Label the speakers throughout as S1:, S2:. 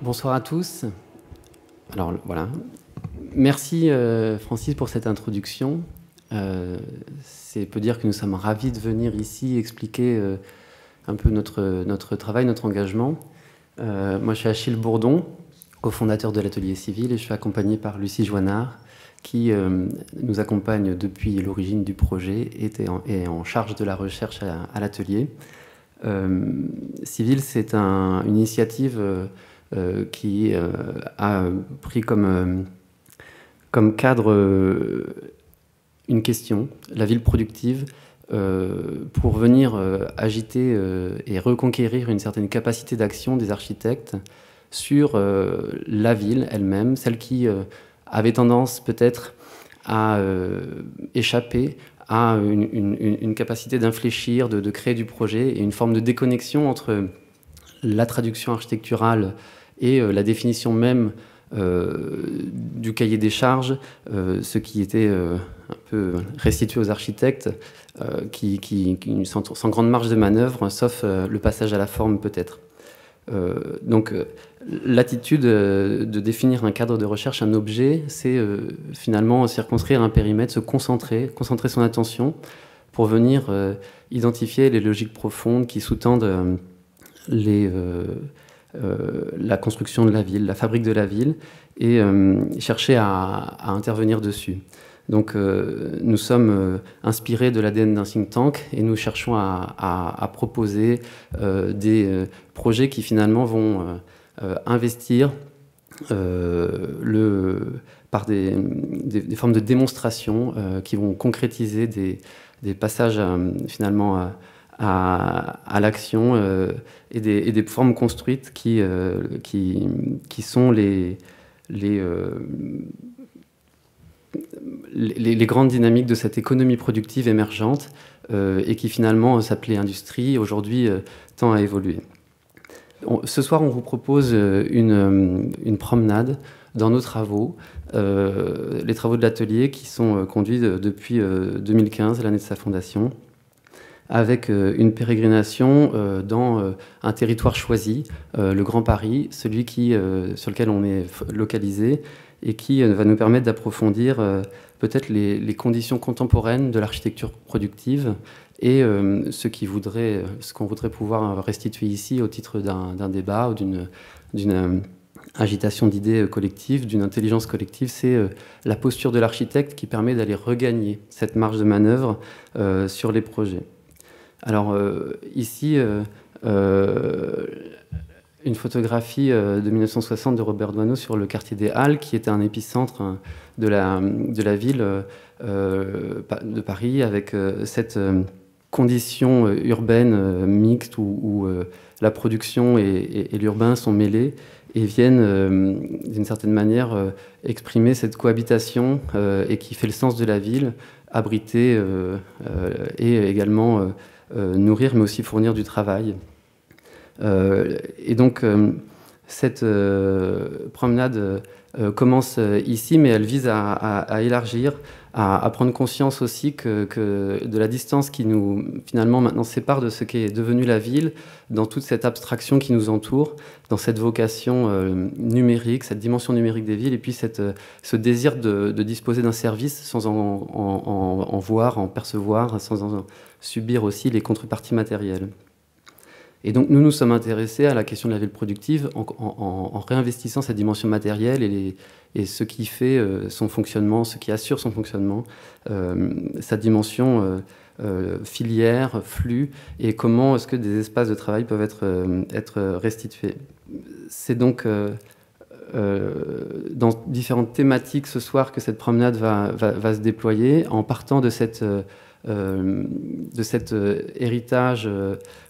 S1: Bonsoir à tous. Alors voilà, merci Francis pour cette introduction. C'est peut dire que nous sommes ravis de venir ici expliquer un peu notre travail, notre engagement. Moi je suis Achille Bourdon, cofondateur de l'Atelier Civil, et je suis accompagné par Lucie Joannard qui nous accompagne depuis l'origine du projet et est en charge de la recherche à l'atelier. Civil, c'est une initiative qui a pris comme cadre une question, la ville productive, pour venir agiter et reconquérir une certaine capacité d'action des architectes sur la ville elle-même, celle qui avait tendance peut-être à échapper à une capacité d'infléchir, de créer du projet, et une forme de déconnexion entre la traduction architecturale et la définition même du cahier des charges, ce qui était un peu restitué aux architectes, sans grande marge de manœuvre, sauf le passage à la forme peut-être. Donc l'attitude de définir un cadre de recherche, un objet, c'est finalement circonscrire un périmètre, se concentrer son attention pour venir identifier les logiques profondes qui sous-tendent la construction de la ville, la fabrique de la ville, et chercher à intervenir dessus. Donc nous sommes inspirés de l'ADN d'un think tank et nous cherchons à proposer des projets qui finalement vont investir par des formes de démonstration qui vont concrétiser des passages finalement à l'action et des formes construites qui sont les grandes dynamiques de cette économie productive émergente et qui finalement s'appelait industrie, aujourd'hui tend à évoluer. Ce soir, on vous propose une promenade dans nos travaux, les travaux de l'atelier qui sont conduits depuis 2015, l'année de sa fondation, avec une pérégrination dans un territoire choisi, le Grand Paris, celui sur lequel on est localisé, et qui va nous permettre d'approfondir peut-être les conditions contemporaines de l'architecture productive et ce qu'on voudrait pouvoir restituer ici au titre d'un débat ou d'une agitation d'idées collectives, d'une intelligence collective. C'est la posture de l'architecte qui permet d'aller regagner cette marge de manœuvre sur les projets. Alors ici, une photographie de 1960 de Robert Doisneau sur le quartier des Halles, qui était un épicentre de la ville de Paris, avec cette condition urbaine mixte où la production et l'urbain sont mêlés et viennent d'une certaine manière exprimer cette cohabitation et qui fait le sens de la ville, abriter et également nourrir, mais aussi fournir du travail. Et donc, cette promenade commence ici, mais elle vise à élargir, à prendre conscience aussi de la distance qui nous, finalement, maintenant sépare de ce qu'est devenu la ville, dans toute cette abstraction qui nous entoure, dans cette vocation numérique, cette dimension numérique des villes, et puis ce désir de disposer d'un service sans en voir, en percevoir, sans en subir aussi les contreparties matérielles. Et donc nous nous sommes intéressés à la question de la ville productive en réinvestissant cette dimension matérielle et ce qui fait son fonctionnement, ce qui assure son fonctionnement, sa dimension filière, flux, et comment est-ce que des espaces de travail peuvent être restitués. C'est donc dans différentes thématiques ce soir que cette promenade va se déployer, en partant de cet héritage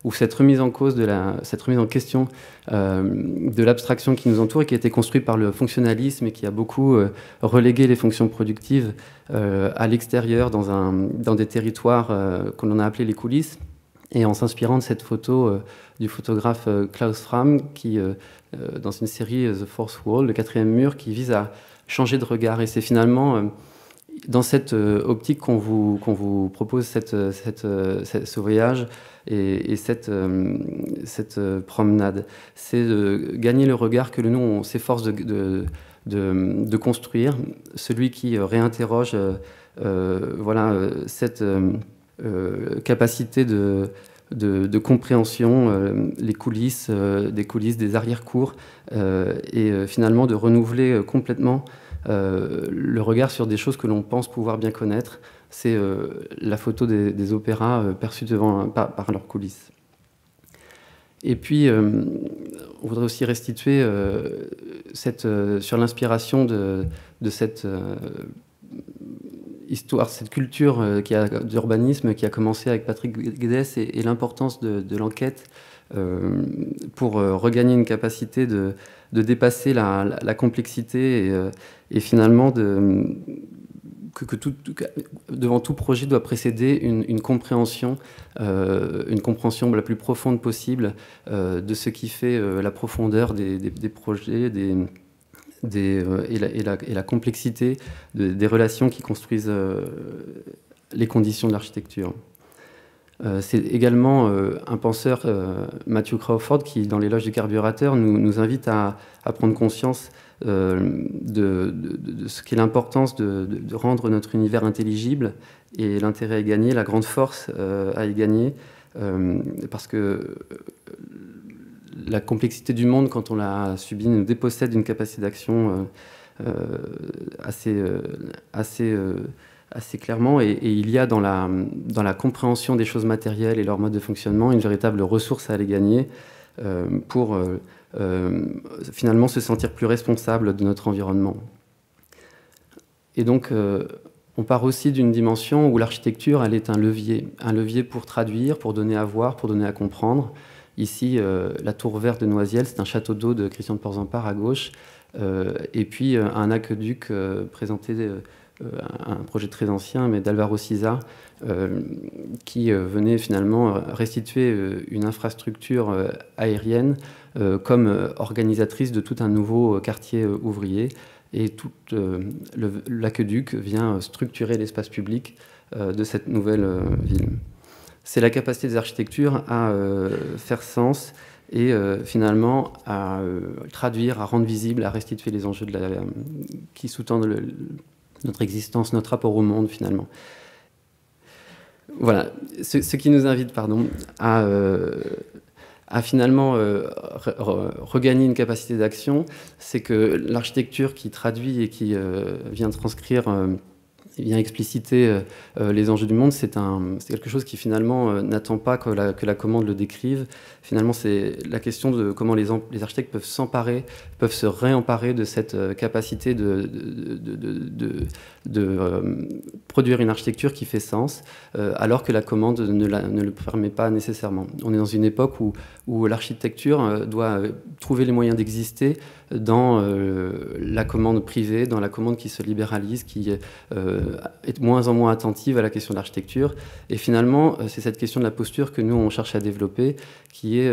S1: ou cette remise en cause cette remise en question de l'abstraction qui nous entoure et qui a été construite par le fonctionnalisme et qui a beaucoup relégué les fonctions productives à l'extérieur dans des territoires qu'on a appelés les coulisses, Et en s'inspirant de cette photo du photographe Klaus Fram, qui, dans une série The Fourth Wall, le quatrième mur, qui vise à changer de regard. Et c'est finalement dans cette optique qu'on vous propose ce voyage et cette promenade. C'est de gagner le regard que nous, on s'efforce de construire, celui qui réinterroge voilà, cette capacité de compréhension, les coulisses, des arrière-cours, et finalement de renouveler complètement le regard sur des choses que l'on pense pouvoir bien connaître. C'est la photo des opéras perçus par leurs coulisses. Et puis, on voudrait aussi restituer sur l'inspiration de cette histoire, cette culture d'urbanisme qui a commencé avec Patrick Guedes et l'importance de l'enquête pour regagner une capacité de dépasser la complexité et finalement devant tout projet doit précéder une compréhension la plus profonde possible de ce qui fait la profondeur des projets, et la complexité des relations qui construisent les conditions de l'architecture. C'est également un penseur, Matthew Crawford, qui, dans l'éloge du carburateur, nous invite à prendre conscience de ce qu'est l'importance de rendre notre univers intelligible et l'intérêt à y gagner, la grande force à y gagner, parce que la complexité du monde, quand on l'a subie, nous dépossède d'une capacité d'action assez clairement, et il y a dans la compréhension des choses matérielles et leur mode de fonctionnement une véritable ressource à aller gagner pour finalement se sentir plus responsable de notre environnement. Et donc on part aussi d'une dimension où l'architecture, elle est un levier pour traduire, pour donner à voir, pour donner à comprendre. Ici, la tour verte de Noisiel, c'est un château d'eau de Christian de Porzampar à gauche, et puis un aqueduc présenté, un projet très ancien, mais d'Alvaro Siza, qui venait finalement restituer une infrastructure aérienne comme organisatrice de tout un nouveau quartier ouvrier. Et tout l'aqueduc vient structurer l'espace public de cette nouvelle ville. C'est la capacité des architectures à faire sens et finalement à traduire, à rendre visible, à restituer les enjeux qui sous-tendent notre existence, notre rapport au monde finalement. Voilà, ce qui nous invite à finalement regagner une capacité d'action, c'est que l'architecture qui traduit et qui vient transcrire, vient expliciter les enjeux du monde, c'est quelque chose qui finalement n'attend pas que la commande le décrive. Finalement, c'est la question de comment les architectes peuvent se réemparer de cette capacité de produire une architecture qui fait sens, alors que la commande ne le permet pas nécessairement. On est dans une époque où l'architecture doit trouver les moyens d'exister dans la commande privée, dans la commande qui se libéralise, qui est de moins en moins attentive à la question de l'architecture. Et finalement, c'est cette question de la posture que nous, on cherche à développer, qui est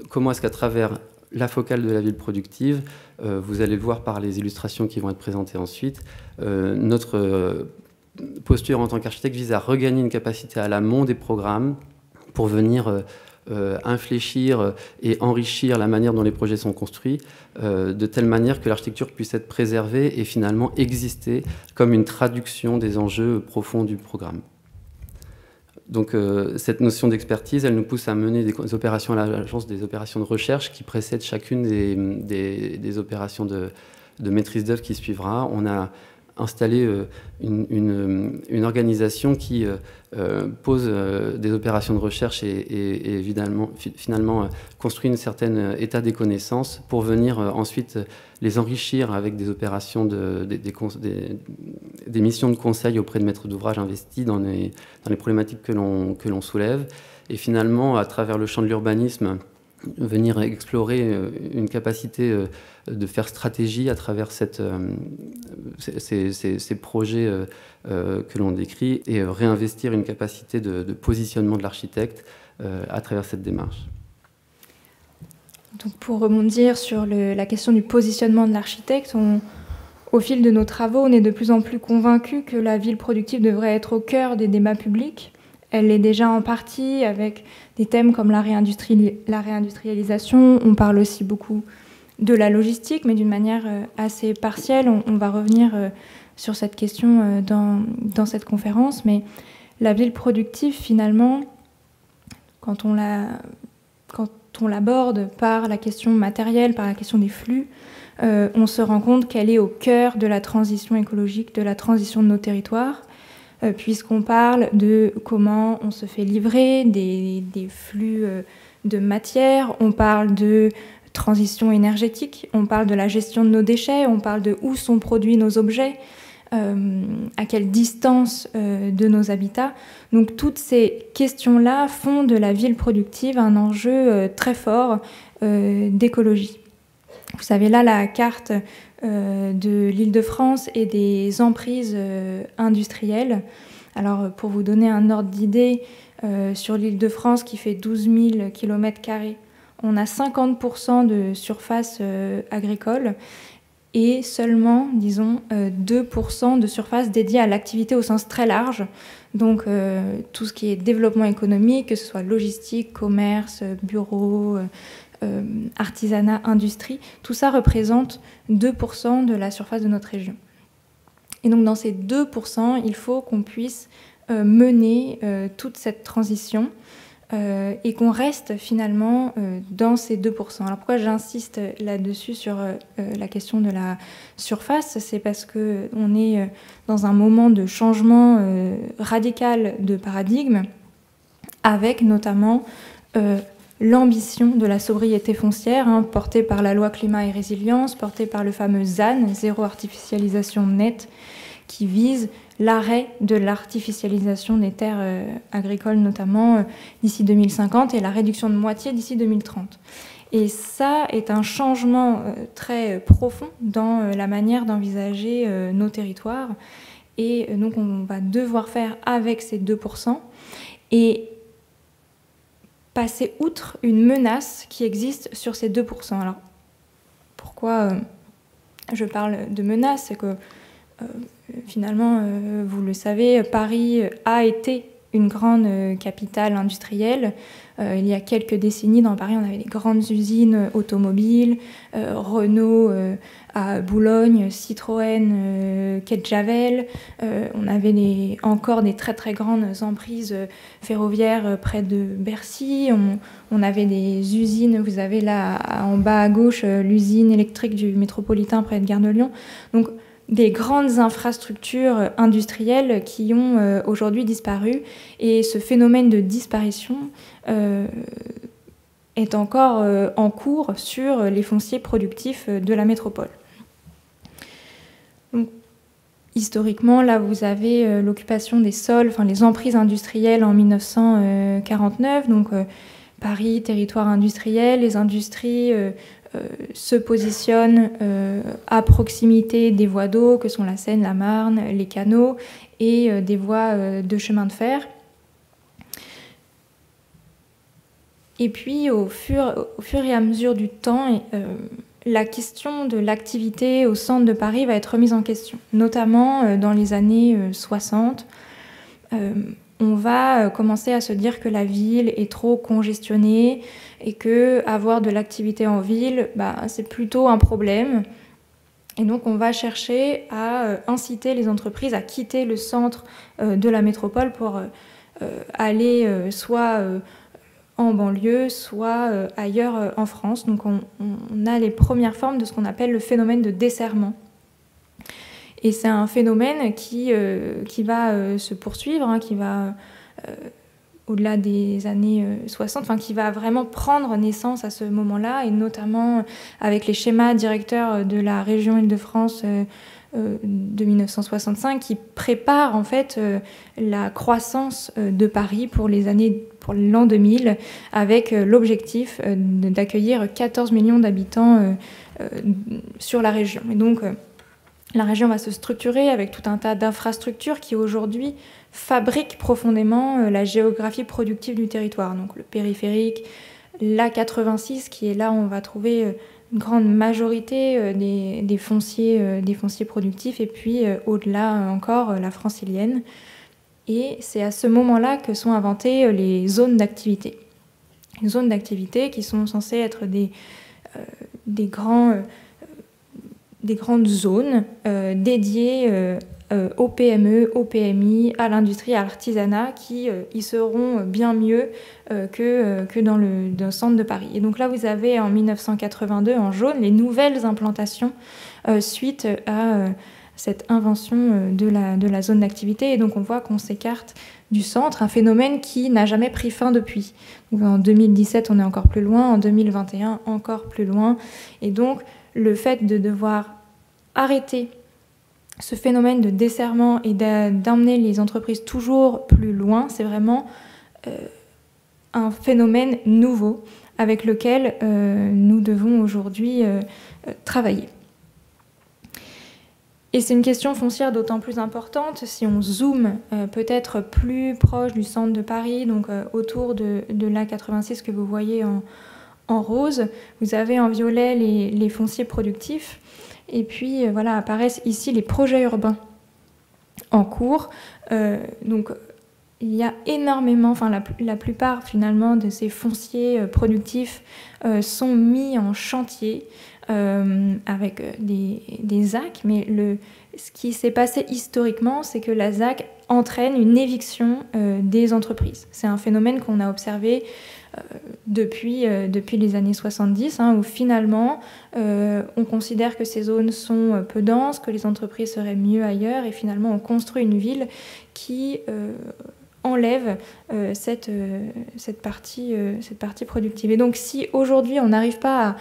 S1: comment est-ce qu'à travers la focale de la ville productive, vous allez le voir par les illustrations qui vont être présentées ensuite, notre posture en tant qu'architecte vise à regagner une capacité à l'amont des programmes pour venir infléchir et enrichir la manière dont les projets sont construits, de telle manière que l'architecture puisse être préservée et finalement exister comme une traduction des enjeux profonds du programme. Donc cette notion d'expertise, elle nous pousse à mener des opérations à l'agence, des opérations de recherche qui précèdent chacune des opérations de maîtrise d'œuvre qui suivra. On a installé une organisation qui pose des opérations de recherche et évidemment, finalement construit un certain état des connaissances pour venir ensuite les enrichir avec des opérations, des missions de conseil auprès de maîtres d'ouvrage investis dans les problématiques que l'on soulève. Et finalement, à travers le champ de l'urbanisme, venir explorer une capacité de faire stratégie à travers ces projets que l'on décrit et réinvestir une capacité de positionnement de l'architecte à travers cette démarche.
S2: Donc pour rebondir sur la question du positionnement de l'architecte, au fil de nos travaux, on est de plus en plus convaincus que la ville productive devrait être au cœur des débats publics. Elle l'est déjà en partie avec des thèmes comme la réindustrialisation. On parle aussi beaucoup de la logistique, mais d'une manière assez partielle. On va revenir sur cette question dans cette conférence. Mais la ville productive, finalement, quand on l'aborde par la question matérielle, par la question des flux, on se rend compte qu'elle est au cœur de la transition écologique, de la transition de nos territoires, puisqu'on parle de comment on se fait livrer des flux de matière, on parle de transition énergétique, on parle de la gestion de nos déchets, on parle de où sont produits nos objets, à quelle distance de nos habitats. Donc toutes ces questions-là font de la ville productive un enjeu très fort d'écologie. Vous savez là la carte de l'Île-de-France et des emprises industrielles. Alors pour vous donner un ordre d'idée, sur l'Île-de-France qui fait 12 000 km², on a 50% de surface agricole et seulement, disons, 2% de surface dédiée à l'activité au sens très large. Donc tout ce qui est développement économique, que ce soit logistique, commerce, bureau, artisanat, industrie, tout ça représente 2% de la surface de notre région. Et donc dans ces 2%, il faut qu'on puisse mener toute cette transition et qu'on reste finalement dans ces 2%. Alors pourquoi j'insiste là-dessus sur la question de la surface? C'est parce qu'on est dans un moment de changement radical de paradigme, avec notamment l'ambition de la sobriété foncière, portée par la loi climat et résilience, portée par le fameux ZAN, zéro artificialisation nette, qui vise l'arrêt de l'artificialisation des terres agricoles, notamment d'ici 2050, et la réduction de moitié d'ici 2030. Et ça est un changement très profond dans la manière d'envisager nos territoires. Et donc on va devoir faire avec ces 2% et passer outre une menace qui existe sur ces 2%. Alors pourquoi je parle de menace? C'est que finalement, vous le savez, Paris a été une grande capitale industrielle. Il y a quelques décennies, dans Paris, on avait des grandes usines automobiles, Renault à Boulogne, Citroën, quai de Javel. On avait encore des très très grandes emprises ferroviaires près de Bercy. On avait des usines, vous avez là en bas à gauche l'usine électrique du métropolitain près de Gare de Lyon. Donc des grandes infrastructures industrielles qui ont aujourd'hui disparu. Et ce phénomène de disparition est encore en cours sur les fonciers productifs de la métropole. Donc, historiquement, là, vous avez l'occupation des sols, enfin les emprises industrielles en 1949. Donc, Paris, territoire industriel, les industries se positionnent à proximité des voies d'eau que sont la Seine, la Marne, les canaux et des voies de chemin de fer. Et puis au fur et à mesure du temps, la question de l'activité au centre de Paris va être remise en question, notamment dans les années 60. On va commencer à se dire que la ville est trop congestionnée et que avoir de l'activité en ville, c'est plutôt un problème. Et donc on va chercher à inciter les entreprises à quitter le centre de la métropole pour aller soit en banlieue, soit ailleurs en France. Donc on a les premières formes de ce qu'on appelle le phénomène de desserrement. Et c'est un phénomène qui va se poursuivre, qui va, au-delà des années 60, qui va vraiment prendre naissance à ce moment-là, et notamment avec les schémas directeurs de la région Île-de-France de 1965 qui prépare en fait la croissance de Paris pour l'an 2000 avec l'objectif d'accueillir 14 millions d'habitants sur la région. Et donc la région va se structurer avec tout un tas d'infrastructures qui aujourd'hui fabriquent profondément la géographie productive du territoire. Donc le périphérique, l'A86 qui est là où on va trouver une grande majorité des fonciers productifs, et puis au-delà encore la francilienne. Et c'est à ce moment-là que sont inventées les zones d'activité. Les zones d'activité qui sont censées être des grandes zones dédiées aux PME, aux PMI, à l'industrie, à l'artisanat, qui y seront bien mieux que dans le centre de Paris. Et donc là, vous avez en 1982, en jaune, les nouvelles implantations suite à cette invention de la zone d'activité. Et donc on voit qu'on s'écarte du centre, un phénomène qui n'a jamais pris fin depuis. Donc en 2017, on est encore plus loin, en 2021, encore plus loin. Et donc le fait de devoir arrêter ce phénomène de desserrement et d'emmener les entreprises toujours plus loin, c'est vraiment un phénomène nouveau avec lequel nous devons aujourd'hui travailler. Et c'est une question foncière d'autant plus importante si on zoome peut-être plus proche du centre de Paris, donc autour de l'A86 que vous voyez en rose. Vous avez en violet les fonciers productifs. Et puis voilà, apparaissent ici les projets urbains en cours. Donc il y a énormément, enfin la plupart finalement de ces fonciers productifs sont mis en chantier avec des ZAC. Mais ce qui s'est passé historiquement, c'est que la ZAC entraîne une éviction des entreprises. C'est un phénomène qu'on a observé depuis les années 70, où finalement on considère que ces zones sont peu denses, que les entreprises seraient mieux ailleurs, et finalement on construit une ville qui enlève cette partie productive. Et donc si aujourd'hui on n'arrive pas à,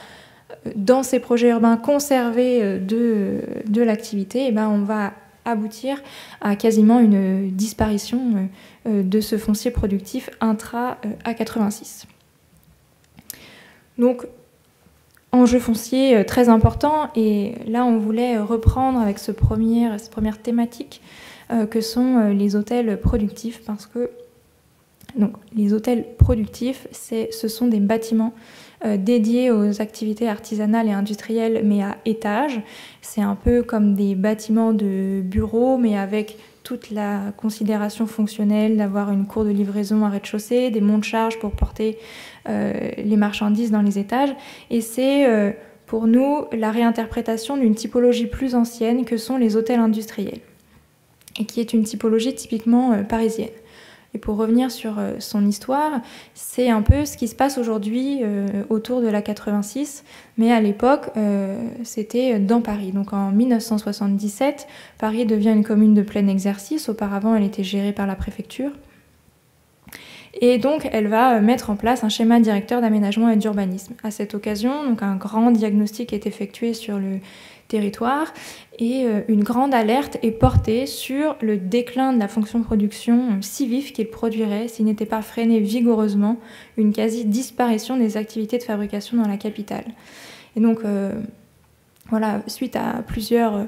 S2: dans ces projets urbains, conserver de l'activité, eh ben on va aboutir à quasiment une disparition de ce foncier productif intra-A86. Donc, enjeu foncier très important, et là on voulait reprendre avec cette première thématique que sont les hôtels productifs, parce que donc, les hôtels productifs, ce sont des bâtiments dédiés aux activités artisanales et industrielles, mais à étages. C'est un peu comme des bâtiments de bureaux, mais avec toute la considération fonctionnelle d'avoir une cour de livraison à rez-de-chaussée, des monts de charge pour porter les marchandises dans les étages. Et c'est pour nous la réinterprétation d'une typologie plus ancienne que sont les hôtels industriels, et qui est une typologie typiquement parisienne. Et pour revenir sur son histoire, c'est un peu ce qui se passe aujourd'hui autour de l'A86, mais à l'époque, c'était dans Paris. Donc en 1977, Paris devient une commune de plein exercice. Auparavant, elle était gérée par la préfecture. Et donc, elle va mettre en place un schéma directeur d'aménagement et d'urbanisme. À cette occasion, donc un grand diagnostic est effectué sur le territoire, et une grande alerte est portée sur le déclin de la fonction production si vif qu'il produirait s'il n'était pas freiné vigoureusement une quasi-disparition des activités de fabrication dans la capitale. Et donc, voilà, suite à plusieurs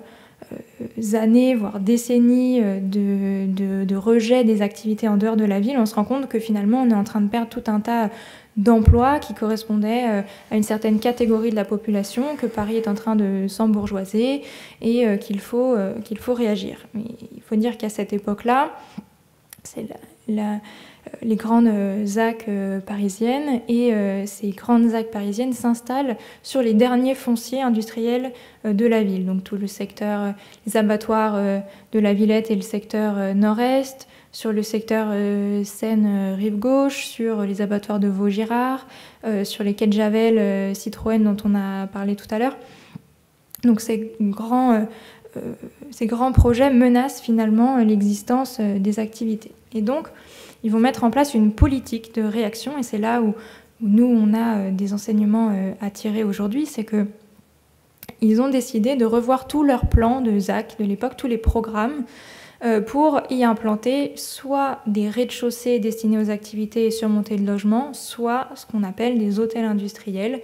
S2: années, voire décennies de rejet des activités en dehors de la ville, on se rend compte que finalement on est en train de perdre tout un tas d'emplois qui correspondaient à une certaine catégorie de la population, que Paris est en train de s'embourgeoiser, et qu'il faut réagir. Mais il faut dire qu'à cette époque-là, c'est les grandes ZAC parisiennes, et ces grandes ZAC parisiennes s'installent sur les derniers fonciers industriels de la ville. Donc tout le secteur, les abattoirs de la Villette et le secteur nord-est, sur le secteur Seine-Rive-Gauche, sur les abattoirs de Vaugirard, sur les quais de Javel, Citroën dont on a parlé tout à l'heure. Donc ces grands projets menacent finalement l'existence des activités. Et donc, ils vont mettre en place une politique de réaction, et c'est là où nous, on a des enseignements à tirer aujourd'hui, c'est que ils ont décidé de revoir tous leurs plans de ZAC de l'époque, tous les programmes, pour y implanter soit des rez-de-chaussée destinés aux activités et surmontés de logements, soit ce qu'on appelle des hôtels industriels,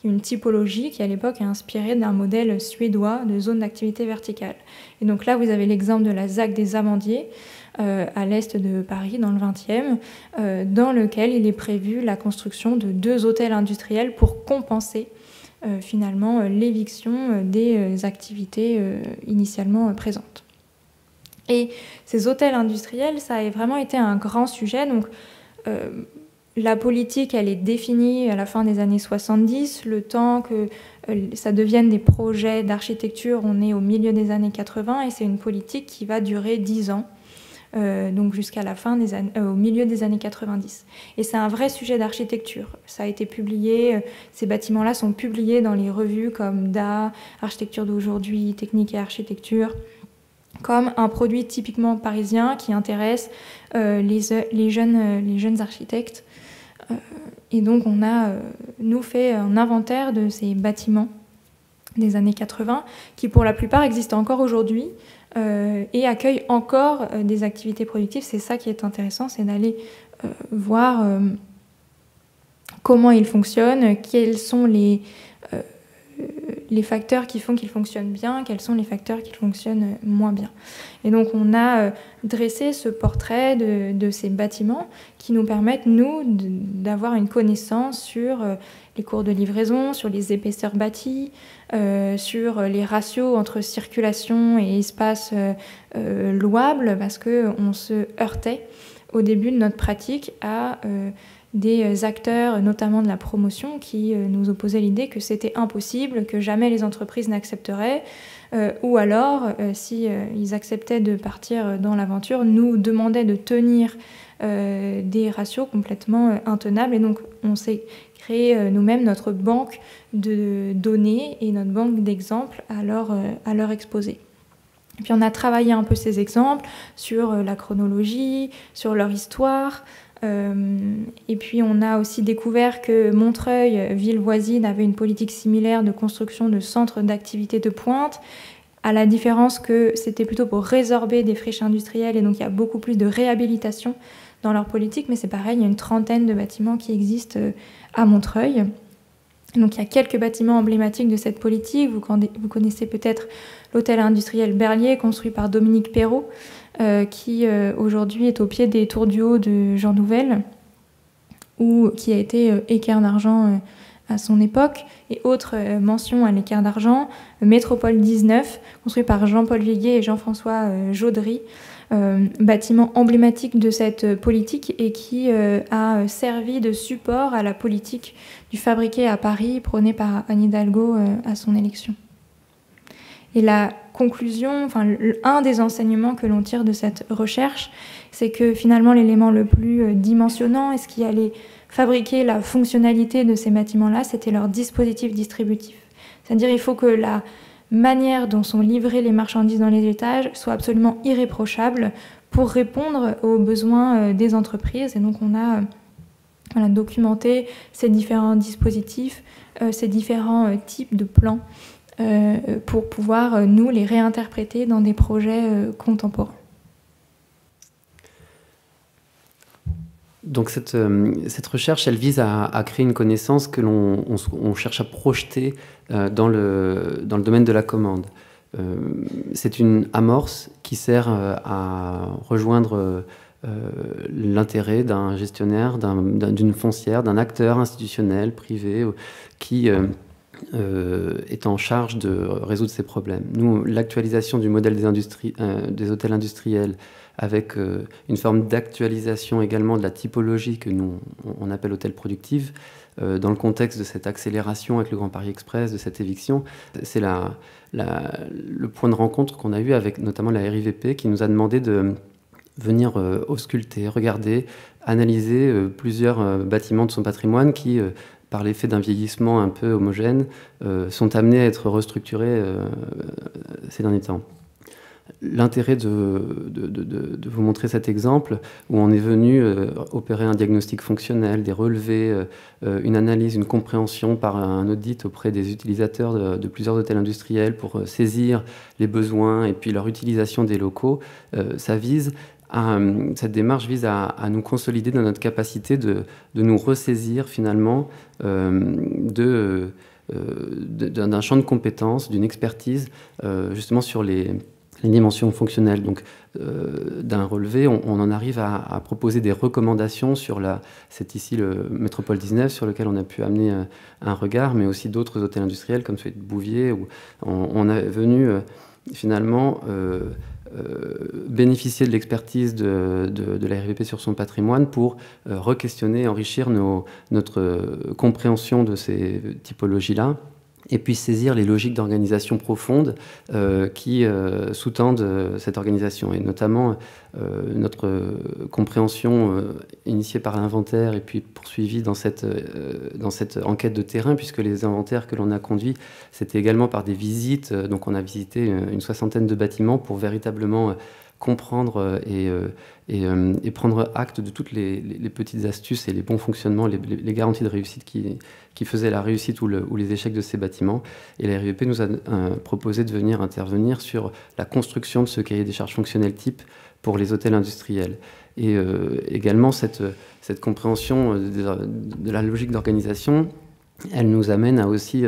S2: une typologie qui à l'époque est inspirée d'un modèle suédois de zone d'activité verticale. Et donc là, vous avez l'exemple de la ZAC des Amandiers, à l'est de Paris, dans le 20e, dans lequel il est prévu la construction de 2 hôtels industriels pour compenser finalement l'éviction des activités initialement présentes. Et ces hôtels industriels, ça a vraiment été un grand sujet. Donc, la politique, elle est définie à la fin des années 70. Le temps que ça devienne des projets d'architecture, on est au milieu des années 80 et c'est une politique qui va durer 10 ans. Donc jusqu'à la fin au milieu des années 90. Et c'est un vrai sujet d'architecture. Ça a été publié, ces bâtiments-là sont publiés dans les revues comme DA, Architecture d'aujourd'hui, Technique et Architecture, comme un produit typiquement parisien qui intéresse les jeunes architectes. Et donc on a, nous, fait un inventaire de ces bâtiments des années 80 qui pour la plupart existent encore aujourd'hui et accueillent encore des activités productives. C'est ça qui est intéressant, c'est d'aller voir comment ils fonctionnent, quels sont les facteurs qui font qu'ils fonctionnent bien, quels sont les facteurs qui fonctionnent moins bien. Et donc on a dressé ce portrait de ces bâtiments qui nous permettent, nous, d'avoir une connaissance sur les cours de livraison, sur les épaisseurs bâties, sur les ratios entre circulation et espace louable, parce qu'on se heurtait au début de notre pratique à des acteurs, notamment de la promotion, qui nous opposaient l'idée que c'était impossible, que jamais les entreprises n'accepteraient, ou alors, si ils acceptaient de partir dans l'aventure, nous demandaient de tenir des ratios complètement intenables. Et donc, on s'est créé nous-mêmes notre banque de données et notre banque d'exemples à leur exposer. Et puis, on a travaillé un peu ces exemples sur la chronologie, sur leur histoire. Et puis on a aussi découvert que Montreuil, ville voisine, avait une politique similaire de construction de centres d'activité de pointe, à la différence que c'était plutôt pour résorber des friches industrielles, et donc il y a beaucoup plus de réhabilitation dans leur politique, mais c'est pareil, il y a une trentaine de bâtiments qui existent à Montreuil. Donc il y a quelques bâtiments emblématiques de cette politique. Vous connaissez peut-être l'hôtel industriel Berlier, construit par Dominique Perrault, qui aujourd'hui est au pied des Tours du Haut de Jean Nouvel, ou qui a été équerre d'argent à son époque. Et autre mention à l'équerre d'argent, Métropole 19, construit par Jean-Paul Viguier et Jean-François Jaudery, bâtiment emblématique de cette politique et qui a servi de support à la politique du fabriqué à Paris prônée par Anne Hidalgo à son élection. Et la conclusion, un des enseignements que l'on tire de cette recherche, c'est que finalement l'élément le plus dimensionnant et ce qui allait fabriquer la fonctionnalité de ces bâtiments-là, c'était leur dispositif distributif. C'est-à-dire il faut que la manière dont sont livrées les marchandises dans les étages soit absolument irréprochable pour répondre aux besoins des entreprises. Et donc on a documenté ces différents dispositifs, ces différents types de plans pour pouvoir, nous, les réinterpréter dans des projets contemporains.
S1: Donc cette recherche, elle vise à créer une connaissance que l'on cherche à projeter dans le domaine de la commande. C'est une amorce qui sert à rejoindre l'intérêt d'un gestionnaire, d'une foncière, d'un acteur institutionnel, privé, qui est en charge de résoudre ces problèmes. Nous, l'actualisation du modèle des hôtels industriels, avec une forme d'actualisation également de la typologie que nous on appelle hôtel productive, dans le contexte de cette accélération avec le Grand Paris Express, de cette éviction, c'est le point de rencontre qu'on a eu avec notamment la RIVP qui nous a demandé de venir ausculter, regarder, analyser plusieurs bâtiments de son patrimoine qui, par l'effet d'un vieillissement un peu homogène, sont amenés à être restructurés ces derniers temps. l'intérêt de vous montrer cet exemple où on est venu opérer un diagnostic fonctionnel, des relevés, une analyse, une compréhension par un audit auprès des utilisateurs de plusieurs hôtels industriels pour saisir les besoins et puis leur utilisation des locaux. Cette démarche vise à nous consolider dans notre capacité de nous ressaisir finalement d'un champ de compétences, d'une expertise justement sur les dimensions fonctionnelles. Donc, d'un relevé, on en arrive à proposer des recommandations sur c'est ici le Métropole 19 sur lequel on a pu amener un regard, mais aussi d'autres hôtels industriels comme celui de Bouvier, où on est venu finalement bénéficier de l'expertise de la RVP sur son patrimoine pour re-questionner, enrichir notre compréhension de ces typologies-là, et puis saisir les logiques d'organisation profondes qui sous-tendent cette organisation, et notamment notre compréhension initiée par l'inventaire et puis poursuivie dans cette enquête de terrain, puisque les inventaires que l'on a conduits, c'était également par des visites. Donc on a visité une 60aine de bâtiments pour véritablement comprendre et prendre acte de toutes les petites astuces et les bons fonctionnements, les garanties de réussite qui faisaient la réussite ou les échecs de ces bâtiments. Et la RVP nous a proposé de venir intervenir sur la construction de ce cahier des charges fonctionnelles type pour les hôtels industriels. Et également, cette compréhension de la logique d'organisation, elle nous amène à aussi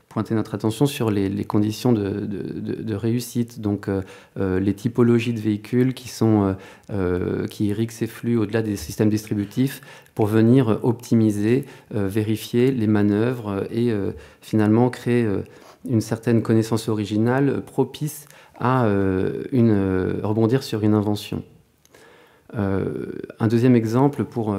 S1: pointer notre attention sur les conditions de réussite, donc les typologies de véhicules qui irriguent ces flux au-delà des systèmes distributifs pour venir optimiser, vérifier les manœuvres et finalement créer une certaine connaissance originale propice à rebondir sur une invention. Un deuxième exemple pour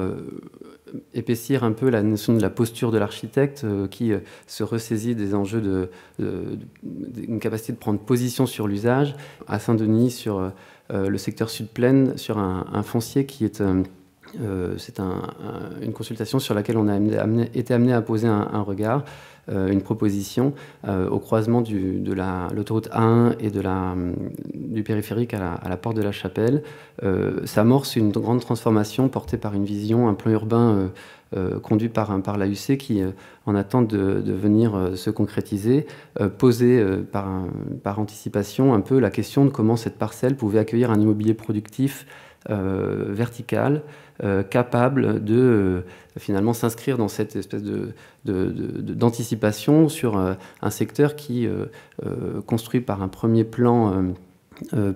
S1: épaissir un peu la notion de la posture de l'architecte qui se ressaisit des enjeux d'une capacité de prendre position sur l'usage. À Saint-Denis, sur le secteur Sud-Plaine, sur un foncier qui est... c'est une consultation sur laquelle on a été amené à poser un regard, une proposition au croisement de l'autoroute A1 et du périphérique à la porte de la Chapelle. Ça amorce une grande transformation portée par une vision, un plan urbain conduit par l'AUC qui en attend de venir se concrétiser, poser par anticipation un peu la question de comment cette parcelle pouvait accueillir un immobilier productif vertical, capable de finalement s'inscrire dans cette espèce d'anticipation sur un secteur qui, construit par un premier plan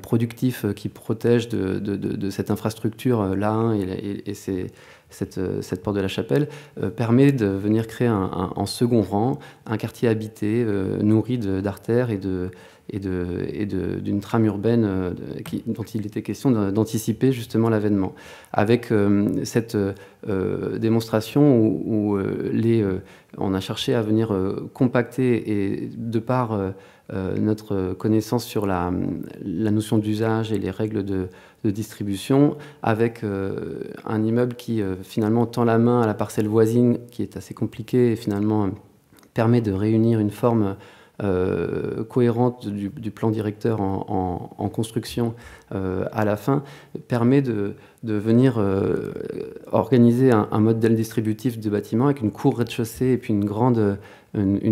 S1: productif qui protège de cette infrastructure l'A1 et cette porte de la Chapelle, permet de venir créer en second rang un quartier habité, nourri d'artères et d'une trame urbaine dont il était question d'anticiper justement l'avènement. Avec cette démonstration où on a cherché à venir compacter, et de par notre connaissance sur la notion d'usage et les règles de distribution, avec un immeuble qui finalement tend la main à la parcelle voisine, qui est assez compliquée et finalement permet de réunir une forme cohérente du plan directeur en construction à la fin, permet de venir organiser un modèle distributif de bâtiment avec une cour rez-de-chaussée et puis un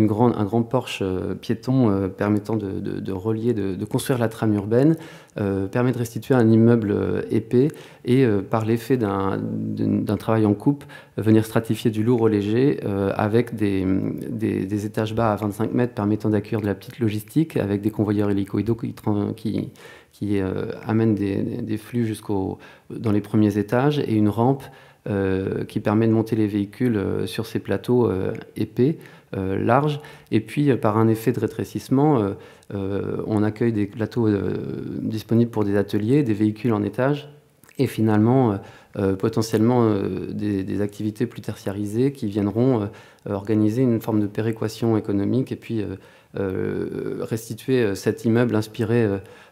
S1: grand porche piéton permettant de relier, de construire la trame urbaine, permet de restituer un immeuble épais et par l'effet d'un travail en coupe, venir stratifier du lourd au léger avec des étages bas à 25 mètres permettant d'accueillir de la petite logistique avec des convoyeurs hélicoïdaux qui amènent des flux dans les premiers étages, et une rampe qui permet de monter les véhicules sur ces plateaux épais, larges. Et puis, par un effet de rétrécissement, on accueille des plateaux disponibles pour des ateliers, des véhicules en étage, et finalement, potentiellement des activités plus tertiarisées qui viendront organiser une forme de péréquation économique et puis restituer cet immeuble inspiré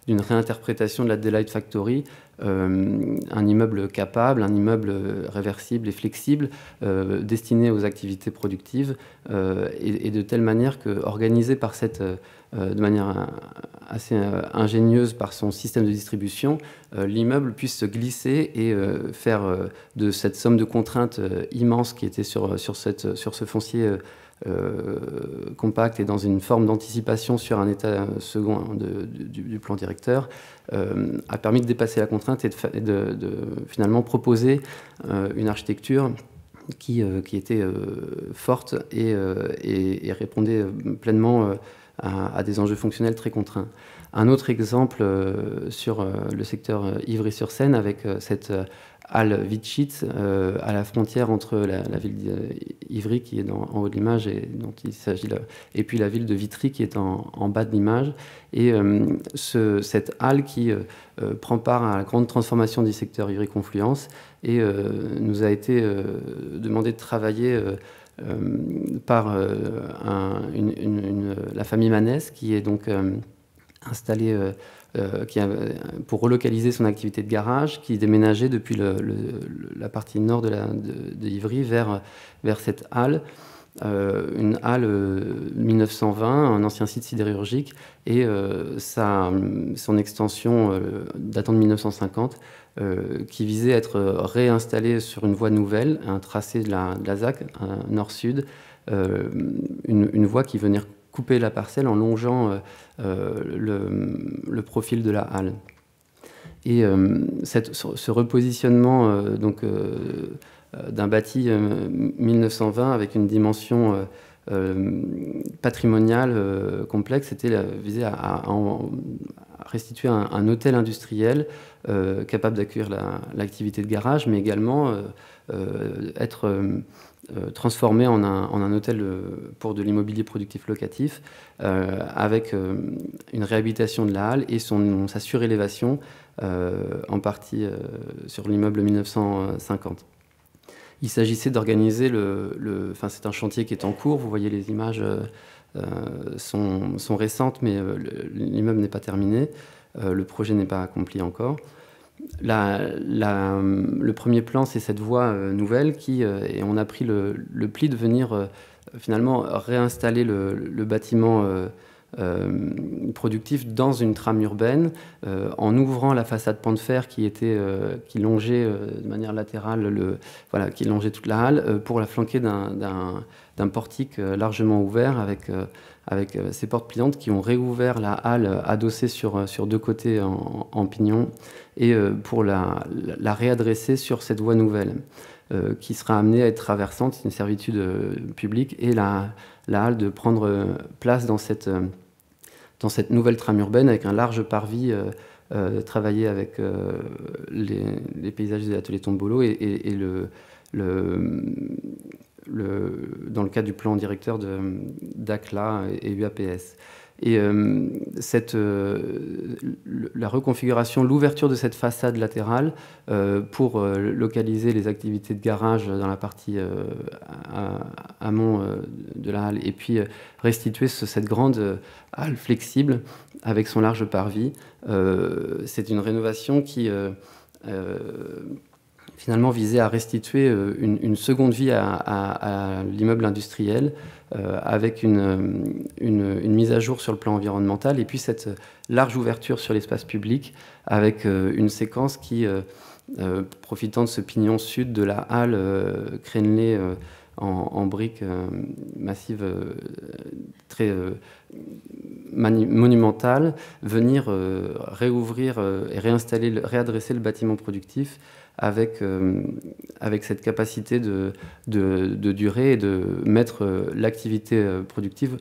S1: d'une réinterprétation de la Daylight Factory, un immeuble capable, un immeuble réversible et flexible, destiné aux activités productives, et de telle manière que, organisé par de manière assez ingénieuse par son système de distribution, l'immeuble puisse se glisser et faire de cette somme de contraintes immense qui était sur ce foncier compact et dans une forme d'anticipation sur un état second du plan directeur, a permis de dépasser la contrainte et de finalement proposer une architecture qui était forte et répondait pleinement à des enjeux fonctionnels très contraints. Un autre exemple sur le secteur Ivry-sur-Seine, avec cette halle Witschitz à la frontière entre la ville d'Ivry, qui est en haut de l'image et dont il s'agit là, et puis la ville de Vitry qui est en bas de l'image. Et cette halle qui prend part à la grande transformation du secteur Ivry-Confluence et nous a été demandé de travailler par la famille Manès, qui est donc installée pour relocaliser son activité de garage, qui déménageait depuis la partie nord de Ivry vers cette halle, une halle 1920, un ancien site sidérurgique, et son extension datant de 1950, qui visait à être réinstallée sur une voie nouvelle, un tracé de la ZAC, nord-sud, une voie qui venait couper la parcelle en longeant le profil de la halle. Et ce repositionnement d'un bâti 1920 avec une dimension patrimoniale complexe visait à restituer un hôtel industriel capable d'accueillir l'activité de garage, mais également être transformé en un hôtel pour de l'immobilier productif locatif, avec une réhabilitation de la halle et sa surélévation en partie sur l'immeuble 1950. Il s'agissait d'organiser c'est un chantier qui est en cours, vous voyez les images sont récentes, mais l'immeuble n'est pas terminé, le projet n'est pas accompli encore. Le premier plan, c'est cette voie nouvelle et on a pris le pli de venir finalement réinstaller le bâtiment productif dans une trame urbaine, en ouvrant la façade pan de fer qui longeait de manière latérale, qui longeait toute la halle, pour la flanquer d'un portique largement ouvert avec ces portes pliantes qui ont réouvert la halle adossée sur deux côtés en pignon, et pour la réadresser sur cette voie nouvelle qui sera amenée à être traversante, c'est une servitude publique, et la halle de prendre place dans cette nouvelle trame urbaine avec un large parvis travaillé avec les paysages des ateliers Tombolo et dans le cadre du plan directeur d'ACLA et UAPS. Et la reconfiguration, l'ouverture de cette façade latérale pour localiser les activités de garage dans la partie amont de la halle, et puis restituer cette grande halle flexible avec son large parvis. C'est une rénovation qui finalement visait à restituer une seconde vie à l'immeuble industriel, avec une mise à jour sur le plan environnemental, et puis cette large ouverture sur l'espace public avec une séquence qui, profitant de ce pignon sud de la halle crénelée en briques massives très monumentales, venir réouvrir et réadresser le bâtiment productif avec cette capacité de durer et de mettre l'activité productive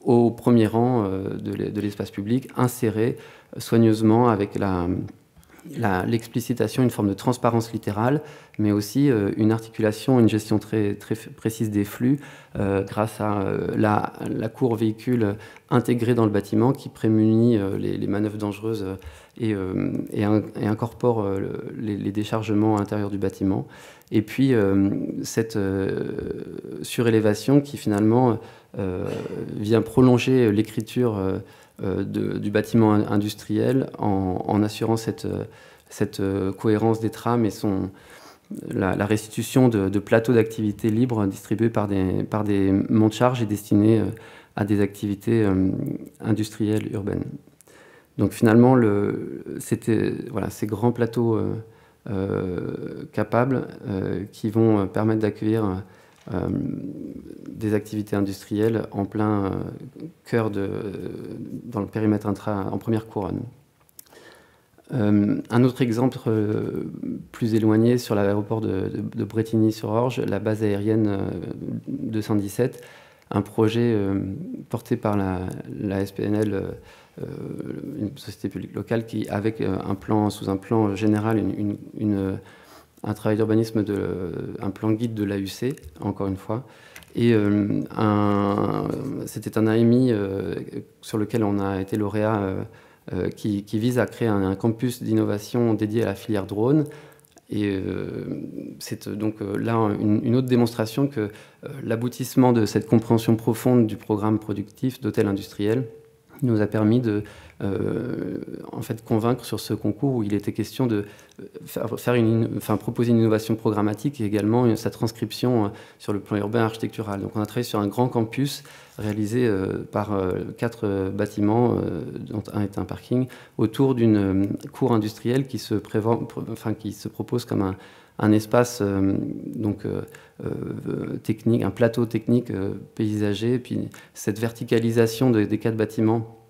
S1: au premier rang de l'espace public, inséré soigneusement avec l'explicitation, une forme de transparence littérale mais aussi une articulation, une gestion très, très précise des flux grâce à la cour véhicule intégrée dans le bâtiment qui prémunit les manœuvres dangereuses et incorpore les déchargements à l'intérieur du bâtiment. Et puis cette surélévation qui finalement vient prolonger l'écriture du bâtiment industriel en assurant cette cohérence des trames et la restitution de plateaux d'activités libres distribués par des monts de charge et destinés à des activités industrielles urbaines. Donc finalement, c'était ces grands plateaux capables qui vont permettre d'accueillir des activités industrielles en plein cœur dans le périmètre en première couronne. Un autre exemple plus éloigné sur l'aéroport de Brétigny-sur-Orge, la base aérienne 217, un projet porté par la SPNL, une société publique locale, qui, avec sous un plan général, un travail d'urbanisme, un plan guide de l'AUC, encore une fois. Et c'était un AMI sur lequel on a été lauréat qui vise à créer un campus d'innovation dédié à la filière drone. Et c'est donc là une autre démonstration que l'aboutissement de cette compréhension profonde du programme productif d'hôtel industriel nous a permis de en fait convaincre sur ce concours où il était question de proposer une innovation programmatique et également sa transcription sur le plan urbain architectural. Donc on a travaillé sur un grand campus réalisé par 4 bâtiments, dont un est un parking, autour d'une cour industrielle qui se propose comme un espace technique, un plateau technique paysager. Puis cette verticalisation des 4 bâtiments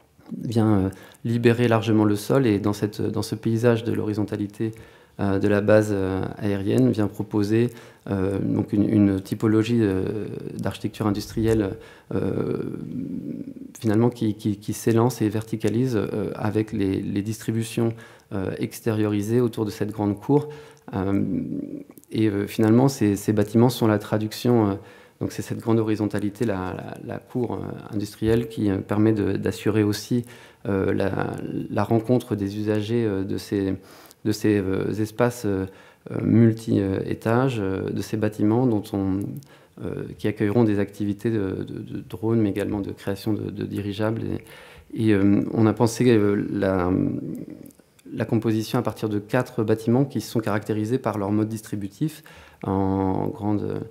S1: vient libérer largement le sol et dans ce paysage de l'horizontalité de la base aérienne vient proposer donc une typologie d'architecture industrielle finalement qui s'élance et verticalise avec les distributions extériorisées autour de cette grande cour. Et finalement, ces bâtiments sont la traduction. Donc c'est cette grande horizontalité, la cour industrielle, qui permet d'assurer aussi la rencontre des usagers de ces espaces multi-étages, de ces bâtiments qui accueilleront des activités de drones, mais également de création de dirigeables. Et on a pensé la composition à partir de 4 bâtiments qui sont caractérisés par leur mode distributif, en grande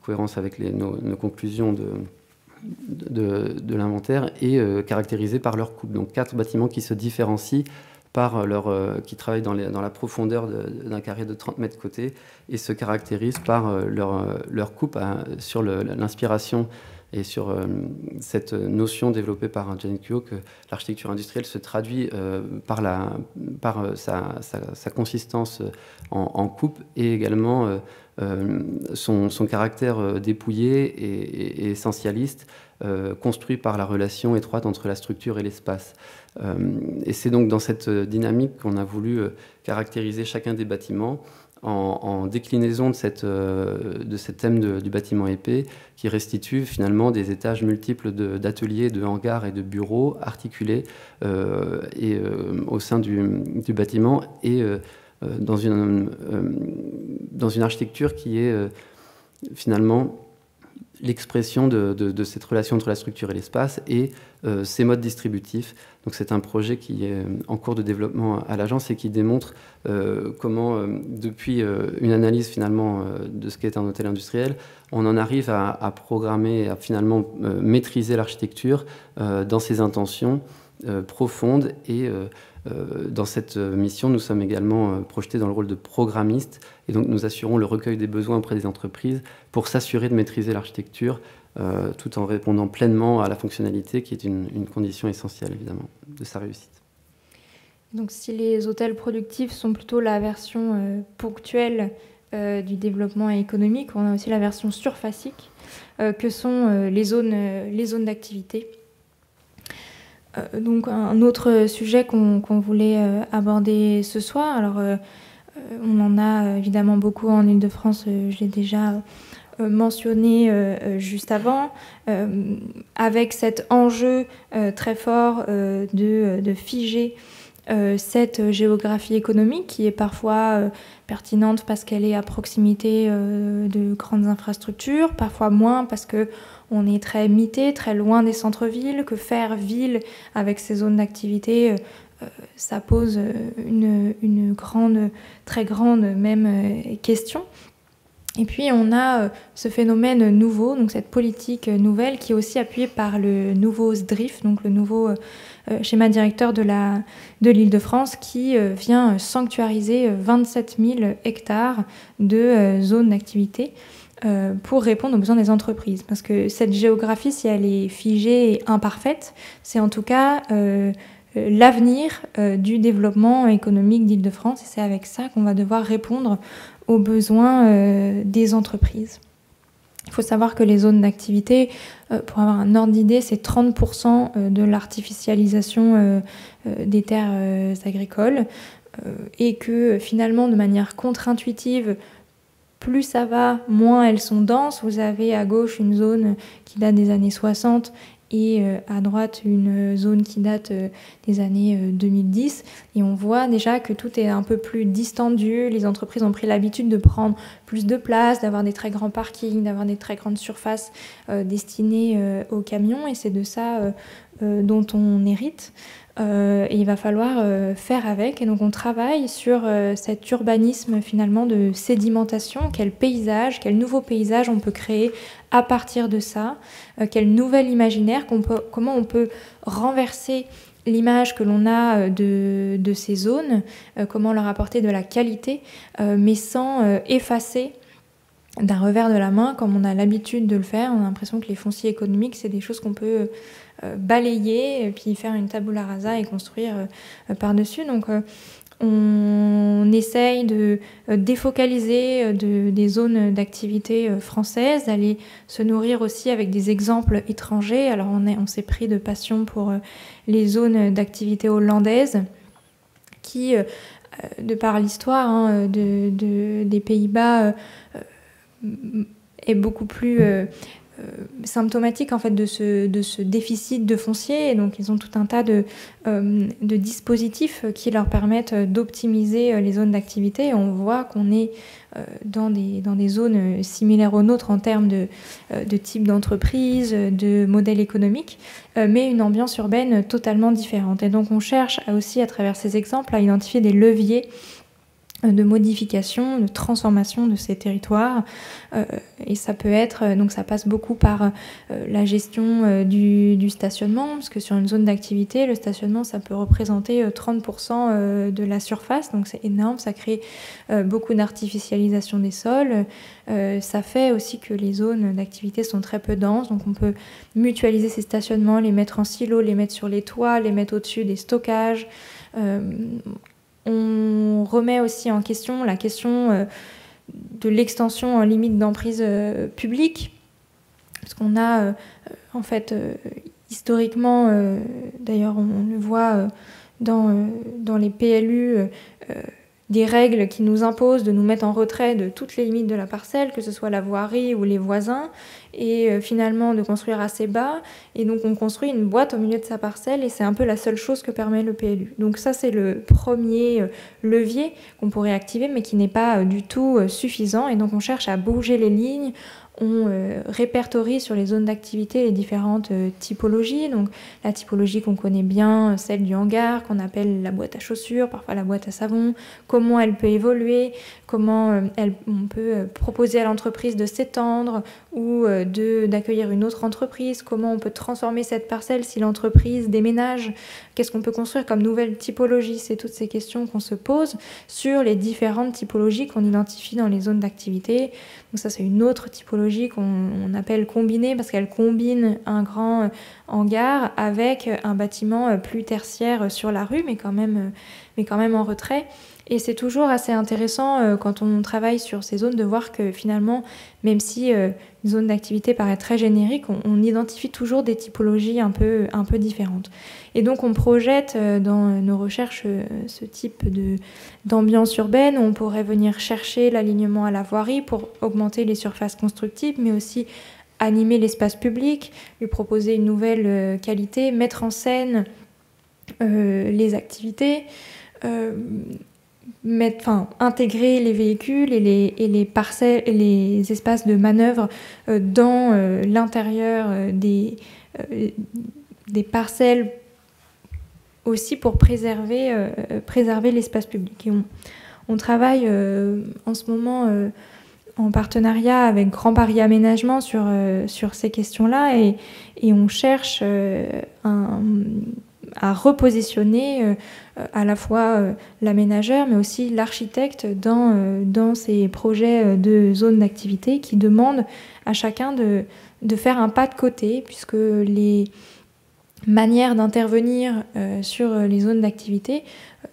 S1: cohérence avec nos conclusions de l'inventaire, et caractérisés par leur coupe. Donc 4 bâtiments qui se différencient qui travaillent dans la profondeur d'un carré de 30 mètres côté et se caractérisent par leur coupe sur l'inspiration et sur cette notion développée par Janet Kuo que l'architecture industrielle se traduit par sa consistance en coupe et également son caractère dépouillé et essentialiste, construit par la relation étroite entre la structure et l'espace. Et c'est donc dans cette dynamique qu'on a voulu caractériser chacun des bâtiments en déclinaison de ce thème du bâtiment épais qui restitue finalement des étages multiples d'ateliers, de hangars et de bureaux articulés au sein du bâtiment et dans une architecture qui est finalement l'expression de cette relation entre la structure et l'espace et ses modes distributifs. Donc c'est un projet qui est en cours de développement à l'agence et qui démontre comment, depuis une analyse finalement de ce qu'est un hôtel industriel, on en arrive à programmer, à finalement maîtriser l'architecture dans ses intentions profondes. Et dans cette mission, nous sommes également projetés dans le rôle de programmiste, et donc nous assurons le recueil des besoins auprès des entreprises pour s'assurer de maîtriser l'architecture tout en répondant pleinement à la fonctionnalité qui est une condition essentielle évidemment de sa réussite.
S2: Donc si les hôtels productifs sont plutôt la version ponctuelle du développement économique, on a aussi la version surfacique que sont les zones d'activité. Donc un autre sujet qu'on voulait aborder ce soir, alors On en a évidemment beaucoup en Île-de-France, je l'ai déjà mentionné juste avant, avec cet enjeu très fort de figer cette géographie économique qui est parfois pertinente parce qu'elle est à proximité de grandes infrastructures, parfois moins parce qu'on est très mité, très loin des centres-villes, que faire ville avec ces zones d'activité, ça pose une grande, très grande même question. Et puis on a ce phénomène nouveau, donc cette politique nouvelle qui est aussi appuyée par le nouveau SDRIF, donc le nouveau schéma directeur de l'Île-de-France, qui vient sanctuariser 27 000 hectares de zones d'activité pour répondre aux besoins des entreprises. Parce que cette géographie, si elle est figée et imparfaite, c'est en tout cas l'avenir du développement économique d'Île-de-France, et c'est avec ça qu'on va devoir répondre aux besoins des entreprises. Il faut savoir que les zones d'activité, pour avoir un ordre d'idée, c'est 30% de l'artificialisation des terres agricoles, et que finalement, de manière contre-intuitive, plus ça va, moins elles sont denses. Vous avez à gauche une zone qui date des années 60 et à droite une zone qui date des années 2010. Et on voit déjà que tout est un peu plus distendu. Les entreprises ont pris l'habitude de prendre plus de place, d'avoir des très grands parkings, d'avoir des très grandes surfaces destinées aux camions. Et c'est de ça dont on hérite. Et il va falloir faire avec. Et donc on travaille sur cet urbanisme finalement de sédimentation. Quel paysage, quel nouveau paysage on peut créer à partir de ça, quel nouvel imaginaire, comment on peut renverser l'image que l'on a de ces zones, comment leur apporter de la qualité, mais sans effacer d'un revers de la main, comme on a l'habitude de le faire. On a l'impression que les fonciers économiques, c'est des choses qu'on peut balayer, et puis faire une tabula rasa et construire par-dessus. Donc on essaye de défocaliser des zones d'activité françaises, d'aller se nourrir aussi avec des exemples étrangers. Alors on s'est pris de passion pour les zones d'activité hollandaises qui, de par l'histoire des Pays-Bas, est beaucoup plus symptomatique en fait de ce déficit de foncier. Et donc ils ont tout un tas de dispositifs qui leur permettent d'optimiser les zones d'activité. Et on voit qu'on est dans des zones similaires aux nôtres en termes de type d'entreprise, de modèle économique, mais une ambiance urbaine totalement différente. Et donc on cherche aussi à travers ces exemples à identifier des leviers de modification, de transformation de ces territoires. Et ça peut être, donc ça passe beaucoup par la gestion du stationnement, parce que sur une zone d'activité, le stationnement, ça peut représenter 30% de la surface, donc c'est énorme, ça crée beaucoup d'artificialisation des sols. Ça fait aussi que les zones d'activité sont très peu denses, donc on peut mutualiser ces stationnements, les mettre en silos, les mettre sur les toits, les mettre au-dessus des stockages. On remet aussi en question la question de l'extension en limite d'emprise publique, parce qu'on a en fait historiquement, d'ailleurs on le voit dans les PLU, des règles qui nous imposent de nous mettre en retrait de toutes les limites de la parcelle, que ce soit la voirie ou les voisins, et finalement de construire assez bas. Et donc on construit une boîte au milieu de sa parcelle, et c'est un peu la seule chose que permet le PLU. Donc ça, c'est le premier levier qu'on pourrait activer, mais qui n'est pas du tout suffisant. Et donc on cherche à bouger les lignes. On répertorie sur les zones d'activité les différentes typologies. Donc la typologie qu'on connaît bien, celle du hangar, qu'on appelle la boîte à chaussures, parfois la boîte à savon, comment elle peut évoluer, comment on peut proposer à l'entreprise de s'étendre ou d'accueillir une autre entreprise, comment on peut transformer cette parcelle si l'entreprise déménage, qu'est-ce qu'on peut construire comme nouvelle typologie. C'est toutes ces questions qu'on se pose sur les différentes typologies qu'on identifie dans les zones d'activité. Donc ça, c'est une autre typologie qu'on appelle combinée, parce qu'elle combine un grand hangar avec un bâtiment plus tertiaire sur la rue, mais quand même en retrait. Et c'est toujours assez intéressant quand on travaille sur ces zones de voir que finalement, même si une zone d'activité paraît très générique, on identifie toujours des typologies un peu différentes. Et donc on projette dans nos recherches ce type d'ambiance urbaine où on pourrait venir chercher l'alignement à la voirie pour augmenter les surfaces constructives, mais aussi animer l'espace public, lui proposer une nouvelle qualité, mettre en scène les activités, intégrer les véhicules et les parcelles et les espaces de manœuvre dans l'intérieur des parcelles aussi pour préserver l'espace public. Et on travaille en ce moment en partenariat avec Grand Paris Aménagement sur ces questions-là et on cherche à repositionner à la fois l'aménageur mais aussi l'architecte dans ces projets de zones d'activité qui demandent à chacun de faire un pas de côté puisque les manières d'intervenir sur les zones d'activité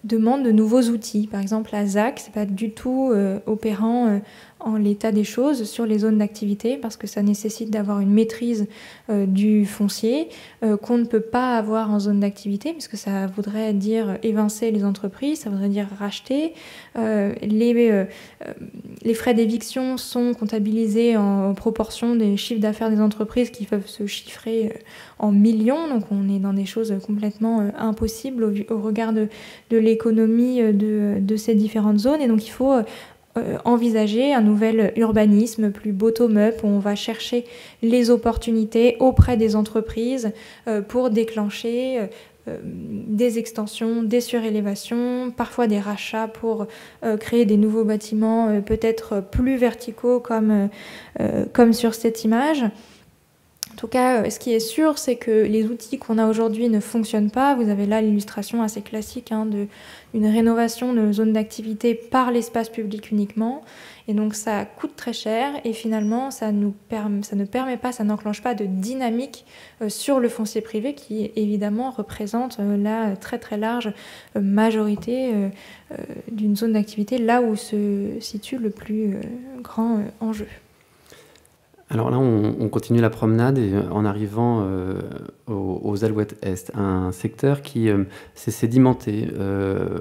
S2: demandent de nouveaux outils. Par exemple, la ZAC, c'est pas du tout opérant en l'état des choses sur les zones d'activité parce que ça nécessite d'avoir une maîtrise du foncier qu'on ne peut pas avoir en zone d'activité puisque ça voudrait dire évincer les entreprises, ça voudrait dire racheter. Les frais d'éviction sont comptabilisés en proportion des chiffres d'affaires des entreprises qui peuvent se chiffrer en millions, donc on est dans des choses complètement impossibles au regard de l'économie de ces différentes zones et donc il faut envisager un nouvel urbanisme plus bottom-up où on va chercher les opportunités auprès des entreprises pour déclencher des extensions, des surélévations, parfois des rachats pour créer des nouveaux bâtiments peut-être plus verticaux comme sur cette image. En tout cas, ce qui est sûr, c'est que les outils qu'on a aujourd'hui ne fonctionnent pas. Vous avez là l'illustration assez classique d'une rénovation de zone d'activité par l'espace public uniquement. Et donc, ça coûte très cher et finalement, ça ne permet pas, ça n'enclenche pas de dynamique sur le foncier privé qui, évidemment, représente la très très large majorité d'une zone d'activité, là où se situe le plus grand enjeu.
S1: Alors là, on continue la promenade et en arrivant aux Alouettes Est, un secteur qui s'est sédimenté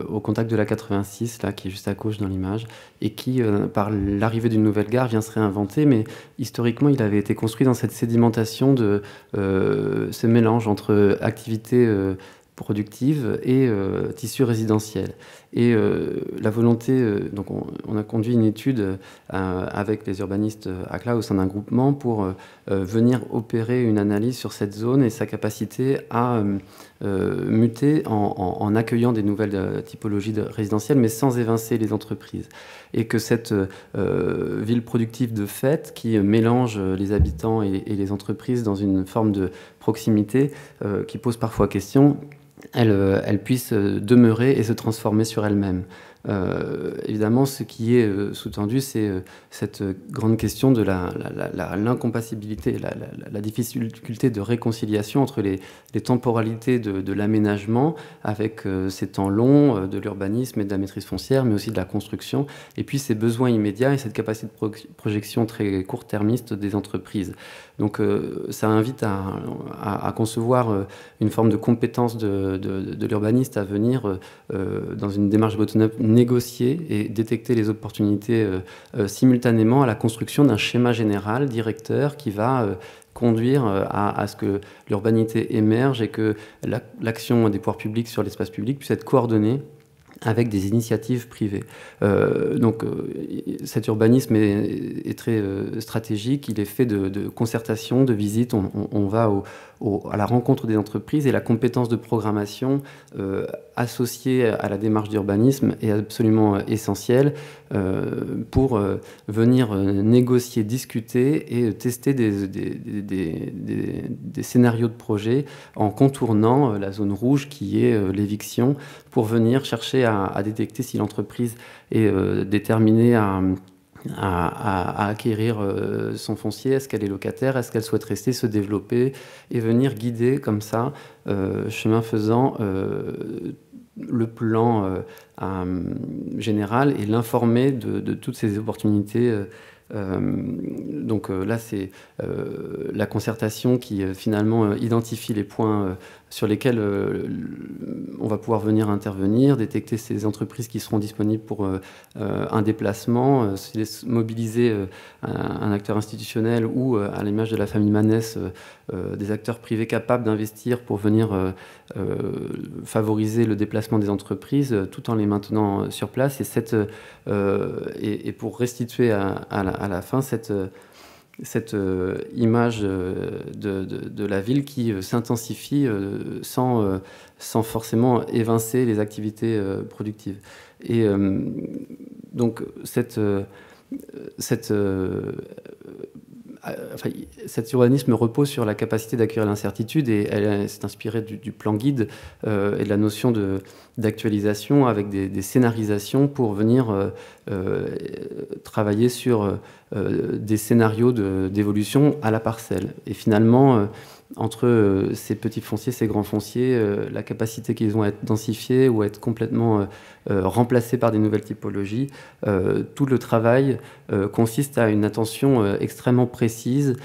S1: au contact de la 86, là, qui est juste à gauche dans l'image, et qui, par l'arrivée d'une nouvelle gare, vient se réinventer. Mais historiquement, il avait été construit dans cette sédimentation de ce mélange entre activités productive et tissu résidentiel. Et la volonté, donc on a conduit une étude avec les urbanistes ACLA au sein d'un groupement pour venir opérer une analyse sur cette zone et sa capacité à muter en accueillant des nouvelles typologies résidentielles, mais sans évincer les entreprises. Et que cette ville productive de fait, qui mélange les habitants et les entreprises dans une forme de proximité qui pose parfois question, elle puisse demeurer et se transformer sur elle-même. Évidemment, ce qui est sous-tendu, c'est cette grande question de l'incompatibilité, la difficulté de réconciliation entre les temporalités de l'aménagement avec ces temps longs de l'urbanisme et de la maîtrise foncière, mais aussi de la construction, et puis ces besoins immédiats et cette capacité de projection très court-termiste des entreprises. Donc ça invite à concevoir une forme de compétence de l'urbaniste à venir dans une démarche bottom-up, négocier et détecter les opportunités simultanément à la construction d'un schéma général directeur qui va conduire à ce que l'urbanité émerge et que l'action des pouvoirs publics sur l'espace public puisse être coordonnée avec des initiatives privées. Cet urbanisme est très stratégique, il est fait de concertation, de visites, on va à la rencontre des entreprises et la compétence de programmation associée à la démarche d'urbanisme est absolument essentielle pour venir négocier, discuter et tester des scénarios de projet en contournant la zone rouge qui est l'éviction pour venir chercher à détecter si l'entreprise est déterminée à acquérir son foncier, est-ce qu'elle est locataire, est-ce qu'elle souhaite rester, se développer et venir guider comme ça, chemin faisant, le plan général et l'informer de toutes ces opportunités. Donc là, c'est la concertation qui finalement identifie les points sur lesquels on va pouvoir venir intervenir, détecter ces entreprises qui seront disponibles pour un déplacement, mobiliser un acteur institutionnel ou, à l'image de la famille Manès, des acteurs privés capables d'investir pour venir favoriser le déplacement des entreprises tout en les maintenant sur place. Et pour restituer à la fin cette image de la ville qui s'intensifie sans forcément évincer les activités productives. Et donc cet urbanisme repose sur la capacité d'accueillir l'incertitude, et elle s'est inspirée du plan guide et de la notion d'actualisation avec des scénarisations pour venir travailler sur des scénarios d'évolution à la parcelle. Et finalement, entre ces petits fonciers, ces grands fonciers, la capacité qu'ils ont à être densifiés ou à être complètement remplacés par des nouvelles typologies, tout le travail consiste à une attention extrêmement précise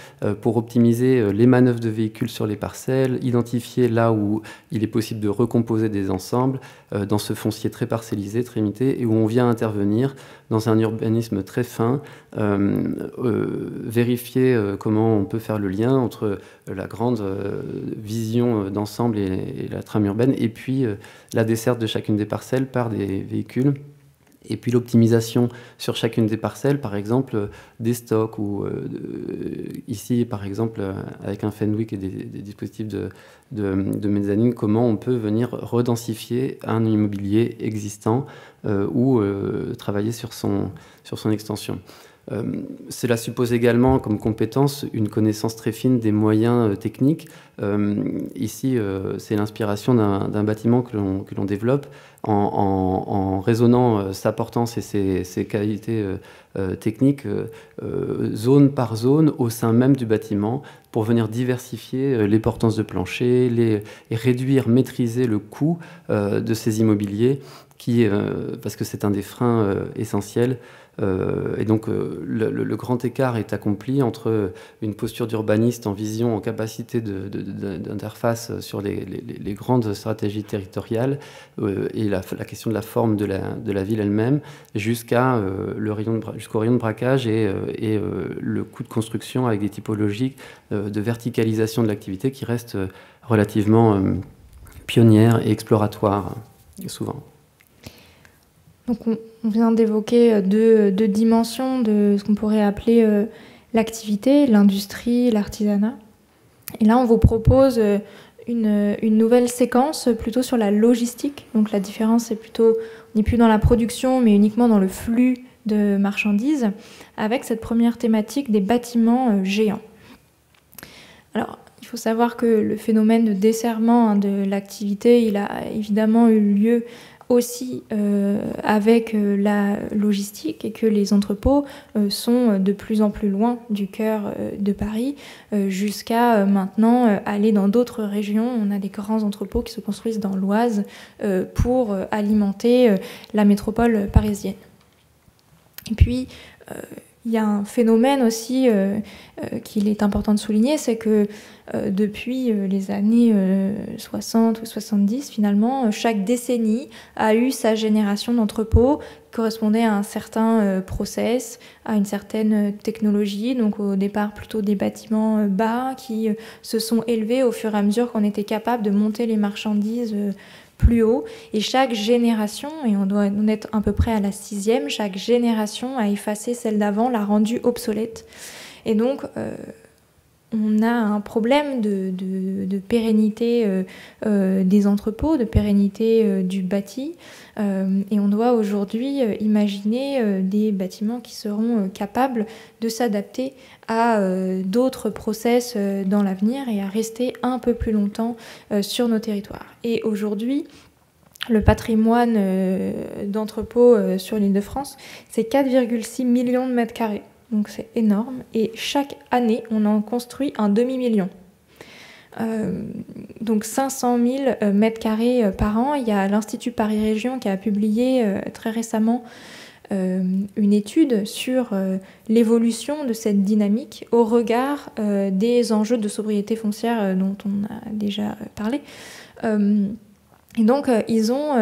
S1: pour optimiser les manœuvres de véhicules sur les parcelles, identifier là où il est possible de recomposer des ensembles dans ce foncier très parcellisé, très limité, et où on vient intervenir dans un urbanisme très fin, vérifier comment on peut faire le lien entre la grande vision d'ensemble et la trame urbaine, et puis la desserte de chacune des parcelles par des véhicules, et puis l'optimisation sur chacune des parcelles, par exemple des stocks, ou ici par exemple avec un Fenwick et des dispositifs de mezzanine, comment on peut venir redensifier un immobilier existant ou travailler sur son extension. Cela suppose également comme compétence une connaissance très fine des moyens techniques. Ici, c'est l'inspiration d'un bâtiment que l'on développe en raisonnant sa portance et ses qualités techniques zone par zone au sein même du bâtiment, pour venir diversifier les portances de plancher et réduire, maîtriser le coût de ces immobiliers, parce que c'est un des freins essentiels. Et donc le grand écart est accompli entre une posture d'urbaniste en vision, en capacité d'interface sur les grandes stratégies territoriales et la question de la forme de la ville elle-même, jusqu'au rayon de braquage et le coût de construction avec des typologies de verticalisation de l'activité qui restent relativement pionnières et exploratoires souvent.
S2: Donc on vient d'évoquer deux dimensions de ce qu'on pourrait appeler l'activité, l'industrie, l'artisanat. Et là, on vous propose une nouvelle séquence plutôt sur la logistique. Donc la différence, c'est plutôt, on n'est plus dans la production, mais uniquement dans le flux de marchandises, avec cette première thématique des bâtiments géants. Alors, il faut savoir que le phénomène de desserrement de l'activité, il a évidemment eu lieu aussi avec la logistique, et que les entrepôts sont de plus en plus loin du cœur de Paris, jusqu'à maintenant aller dans d'autres régions. On a des grands entrepôts qui se construisent dans l'Oise pour alimenter la métropole parisienne. Et puis, il y a un phénomène aussi qu'il est important de souligner, c'est que depuis les années 60 ou 70, finalement, chaque décennie a eu sa génération d'entrepôts qui correspondait à un certain process, à une certaine technologie. Donc au départ, plutôt des bâtiments bas qui se sont élevés au fur et à mesure qu'on était capable de monter les marchandises plus haut. Et chaque génération, et on doit en être à peu près à la 6e, chaque génération a effacé celle d'avant, l'a rendue obsolète. Et donc, on a un problème de pérennité des entrepôts, de pérennité du bâti. Et on doit aujourd'hui imaginer des bâtiments qui seront capables de s'adapter à d'autres process dans l'avenir et à rester un peu plus longtemps sur nos territoires. Et aujourd'hui, le patrimoine d'entrepôts sur l'Île-de-France, c'est 4,6 millions de mètres carrés. Donc c'est énorme. Et chaque année, on en construit un demi-million. donc 500 000 mètres carrés par an. Il y a l'Institut Paris Région qui a publié très récemment une étude sur l'évolution de cette dynamique au regard des enjeux de sobriété foncière dont on a déjà parlé. Et donc, ils ont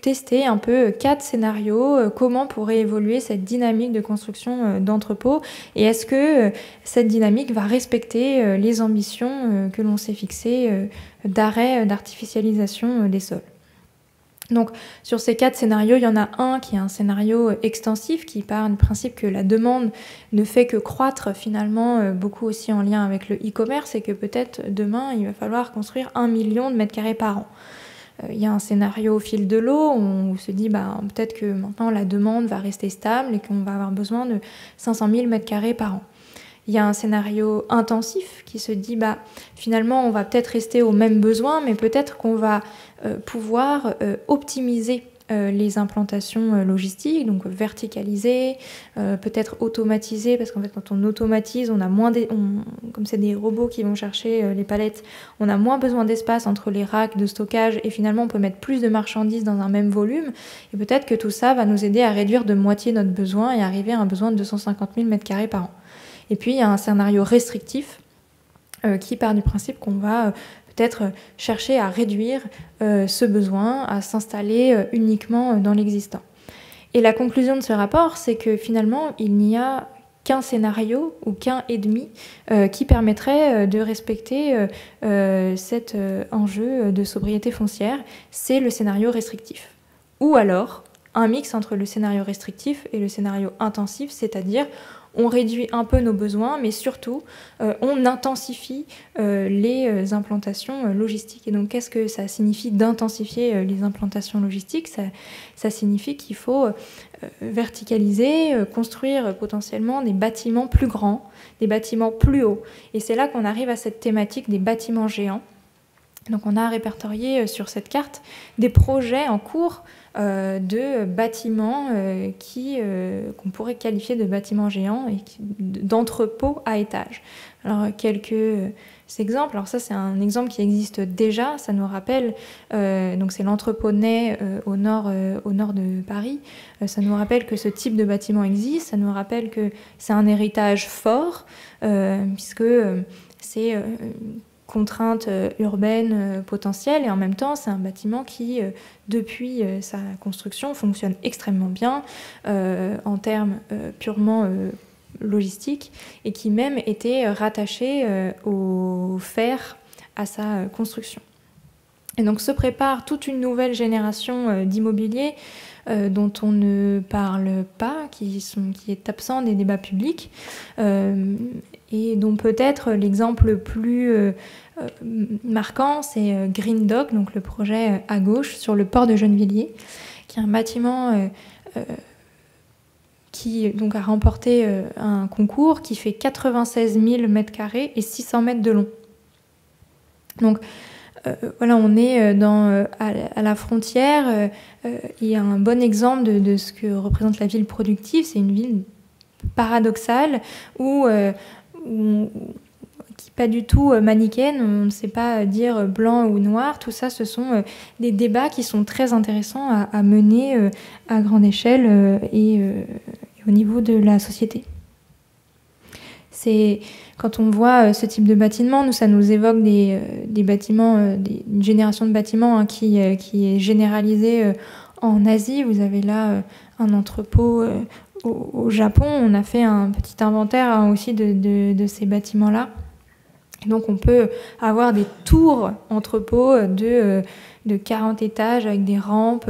S2: testé un peu 4 scénarios, comment pourrait évoluer cette dynamique de construction d'entrepôts, et est-ce que cette dynamique va respecter les ambitions que l'on s'est fixées d'arrêt d'artificialisation des sols. Donc, sur ces 4 scénarios, il y en a un qui est un scénario extensif qui part du principe que la demande ne fait que croître finalement, beaucoup aussi en lien avec le e-commerce, et que peut-être demain, il va falloir construire 1 million de mètres carrés par an. Il y a un scénario au fil de l'eau où on se dit peut-être que maintenant la demande va rester stable et qu'on va avoir besoin de 500 000 mètres carrés par an. Il y a un scénario intensif qui se dit finalement on va peut-être rester aux mêmes besoins, mais peut-être qu'on va pouvoir optimiser les implantations logistiques, donc verticaliser, peut-être automatiser, parce qu'en fait quand on automatise, on a moins comme c'est des robots qui vont chercher les palettes, on a moins besoin d'espace entre les racks de stockage, et finalement on peut mettre plus de marchandises dans un même volume, et peut-être que tout ça va nous aider à réduire de moitié notre besoin et arriver à un besoin de 250 000 mètres carrés par an. Et puis il y a un scénario restrictif qui part du principe qu'on va peut-être chercher à réduire ce besoin, à s'installer uniquement dans l'existant. Et la conclusion de ce rapport, c'est que finalement, il n'y a qu'un scénario ou qu'un et demi qui permettrait de respecter cet enjeu de sobriété foncière, c'est le scénario restrictif. Ou alors, un mix entre le scénario restrictif et le scénario intensif, c'est-à-dire on réduit un peu nos besoins, mais surtout, on intensifie les implantations logistiques. Et donc, qu'est-ce que ça signifie d'intensifier les implantations logistiques ? Ça signifie qu'il faut verticaliser, construire potentiellement des bâtiments plus grands, des bâtiments plus hauts. Et c'est là qu'on arrive à cette thématique des bâtiments géants. Donc, on a répertorié sur cette carte des projets en cours de bâtiments qu'on pourrait qualifier de bâtiments géants et d'entrepôts à étages. Alors, quelques exemples. Alors ça, c'est un exemple qui existe déjà. Ça nous rappelle, donc c'est l'entrepôt Ney au nord de Paris. Ça nous rappelle que ce type de bâtiment existe. Ça nous rappelle que c'est un héritage fort, puisque c'est contrainte urbaine potentielle, et en même temps c'est un bâtiment qui depuis sa construction fonctionne extrêmement bien en termes purement logistiques, et qui même était rattaché au fer à sa construction. Et donc se prépare toute une nouvelle génération d'immobilier dont on ne parle pas, qui est absent des débats publics, et dont peut-être l'exemple le plus marquant, c'est Green Dock, donc le projet à gauche sur le port de Gennevilliers, qui est un bâtiment qui donc a remporté un concours qui fait 96 000 mètres carrés et 600 mètres de long. Donc voilà, on est à la frontière. Il y a un bon exemple de ce que représente la ville productive. C'est une ville paradoxale qui n'est pas du tout manichéenne. On ne sait pas dire blanc ou noir. Tout ça, ce sont des débats qui sont très intéressants à mener à grande échelle et au niveau de la société. Quand on voit ce type de bâtiment, ça nous évoque des bâtiments, une génération de bâtiments qui est généralisée en Asie. Vous avez là un entrepôt au Japon. On a fait un petit inventaire aussi de ces bâtiments-là. Et donc on peut avoir des tours entrepôts de 40 étages avec des rampes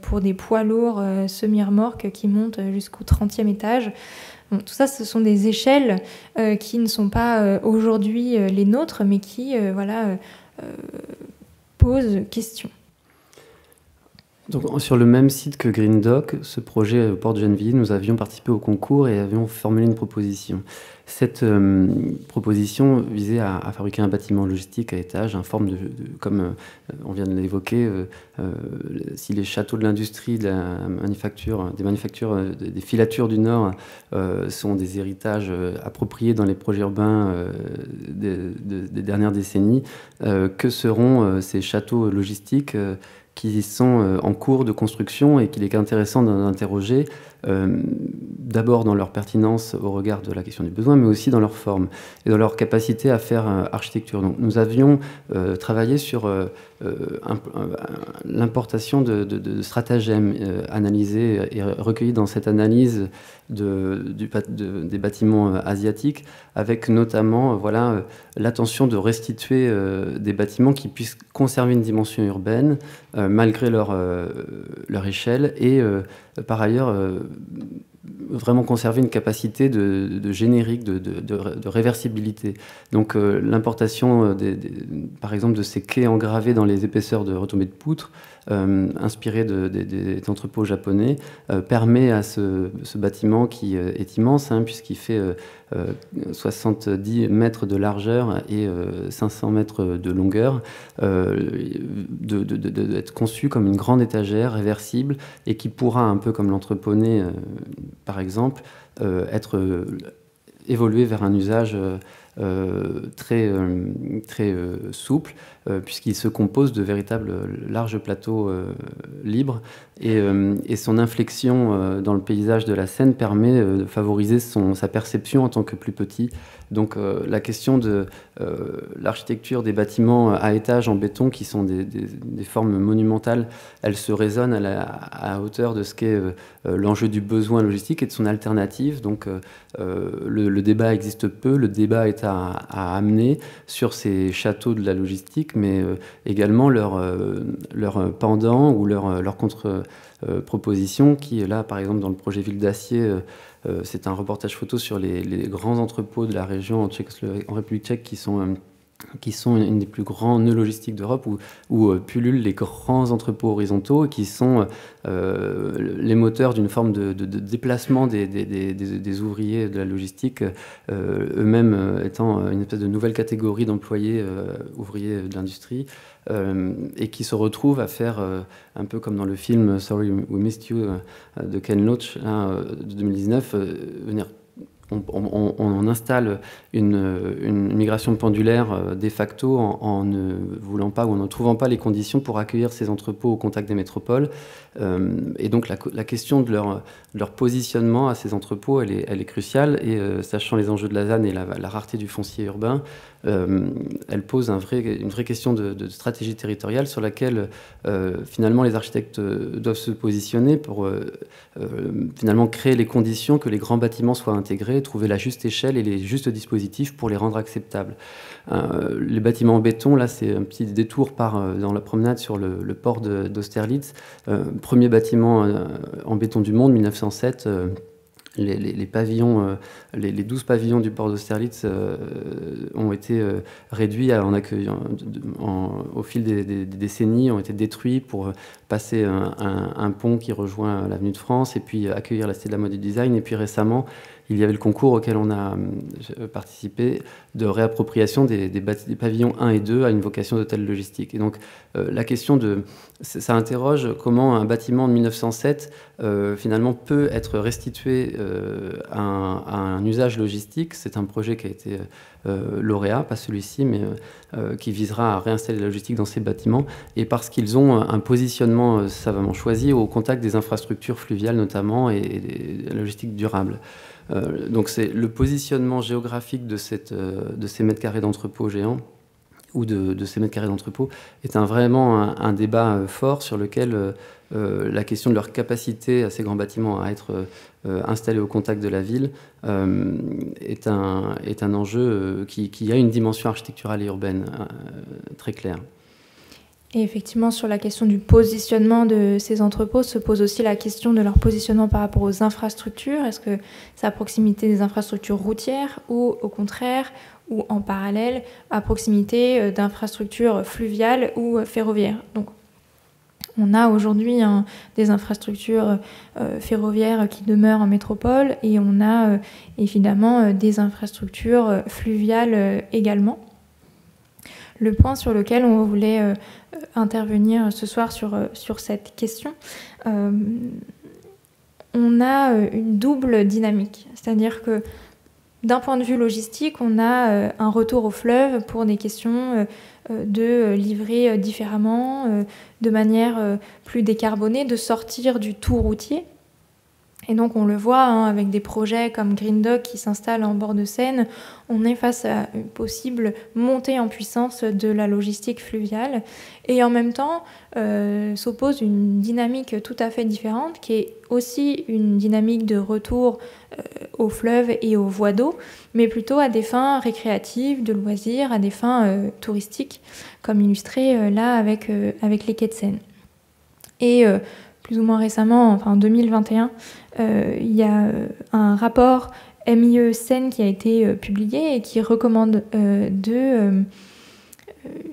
S2: pour des poids lourds semi-remorques qui montent jusqu'au 30e étage. Bon, tout ça, ce sont des échelles qui ne sont pas aujourd'hui les nôtres, mais qui posent question.
S1: Donc, sur le même site que Green Dock, ce projet Port de Gennevilliers, nous avions participé au concours et avions formulé une proposition. Cette proposition visait à fabriquer un bâtiment logistique à étage, en forme comme on vient de l'évoquer, si les châteaux de l'industrie, des manufactures, des filatures du Nord sont des héritages appropriés dans les projets urbains des dernières décennies, que seront ces châteaux logistiques qui sont en cours de construction et qu'il est intéressant d'interroger, d'abord dans leur pertinence au regard de la question du besoin, mais aussi dans leur forme et dans leur capacité à faire architecture. Donc, nous avions travaillé sur l'importation de stratagèmes analysés et recueillis dans cette analyse des bâtiments asiatiques, avec notamment l'attention de restituer des bâtiments qui puissent conserver une dimension urbaine malgré leur échelle et par ailleurs vraiment conserver une capacité de générique, de réversibilité. Donc l'importation par exemple de ces quais engravés dans les épaisseurs de retombées de poutres, inspirés des entrepôts japonais, permet à ce bâtiment qui est immense, puisqu'il fait 70 mètres de largeur et 500 mètres de longueur, d'être conçu comme une grande étagère réversible et qui pourra, un peu comme l'entreponnet par exemple, être évolué vers un usage très souple, puisqu'il se compose de véritables larges plateaux libres et son inflexion dans le paysage de la Seine permet de favoriser sa perception en tant que plus petit. Donc la question de l'architecture des bâtiments à étage en béton qui sont des formes monumentales, elle se résonne à hauteur de ce qu'est l'enjeu du besoin logistique et de son alternative. Donc le débat existe peu, le débat est à amener sur ces châteaux de la logistique, mais également leur pendant ou leur contre-proposition qui est là, par exemple, dans le projet Ville d'Acier. C'est un reportage photo sur les grands entrepôts de la région en République tchèque qui sont une des plus grands nœuds logistiques d'Europe où pullulent les grands entrepôts horizontaux et qui sont les moteurs d'une forme de déplacement des ouvriers de la logistique, eux-mêmes étant une espèce de nouvelle catégorie d'employés ouvriers de l'industrie, et qui se retrouvent à faire, un peu comme dans le film Sorry We Missed You de Ken Loach de 2019, on installe une migration pendulaire de facto en ne voulant pas ou en ne trouvant pas les conditions pour accueillir ces entrepôts au contact des métropoles. Et donc la question de leur positionnement à ces entrepôts, elle est cruciale. Et sachant les enjeux de la ZAN et la rareté du foncier urbain, elle pose une vraie question de stratégie territoriale sur laquelle finalement les architectes doivent se positionner pour finalement créer les conditions que les grands bâtiments soient intégrés, trouver la juste échelle et les justes dispositifs pour les rendre acceptables. Les bâtiments en béton, là c'est un petit détour dans la promenade sur le port d'Austerlitz, premier bâtiment en béton du monde, 1907. Les pavillons, les 12 pavillons du port d'Austerlitz ont été réduits au fil des décennies, ont été détruits pour passer un pont qui rejoint l'avenue de France et puis accueillir la Cité de la Mode et du Design. Et puis récemment, il y avait le concours auquel on a participé de réappropriation des pavillons 1 et 2 à une vocation d'hôtel logistique. Et donc la question ça interroge comment un bâtiment de 1907 finalement peut être restitué à un usage logistique. C'est un projet qui a été lauréat, pas celui-ci, mais qui visera à réinstaller la logistique dans ces bâtiments, et parce qu'ils ont un positionnement savamment choisi au contact des infrastructures fluviales notamment et de la logistique durable. Donc c'est le positionnement géographique de ces mètres carrés d'entrepôt géants ou de ces mètres carrés d'entrepôt est vraiment un débat fort sur lequel la question de leur capacité à ces grands bâtiments à être installés au contact de la ville est un enjeu qui a une dimension architecturale et urbaine très claire.
S2: Et effectivement, sur la question du positionnement de ces entrepôts, se pose aussi la question de leur positionnement par rapport aux infrastructures. Est-ce que c'est à proximité des infrastructures routières ou au contraire, ou en parallèle, à proximité d'infrastructures fluviales ou ferroviaires? Donc, On a aujourd'hui des infrastructures ferroviaires qui demeurent en métropole et on a évidemment des infrastructures fluviales également. Le point sur lequel on voulait intervenir ce soir sur cette question, on a une double dynamique. C'est-à-dire que d'un point de vue logistique, on a un retour au fleuve pour des questions de livrer différemment, de manière plus décarbonée, de sortir du tout routier. Et donc on le voit avec des projets comme Green Dock qui s'installent en bord de Seine, on est face à une possible montée en puissance de la logistique fluviale. Et en même temps s'oppose une dynamique tout à fait différente qui est aussi une dynamique de retour au fleuve et aux voies d'eau, mais plutôt à des fins récréatives, de loisirs, à des fins touristiques, comme illustré là avec les quais de Seine. Et plus ou moins récemment, enfin en 2021, il y a un rapport MIE Seine qui a été publié et qui recommande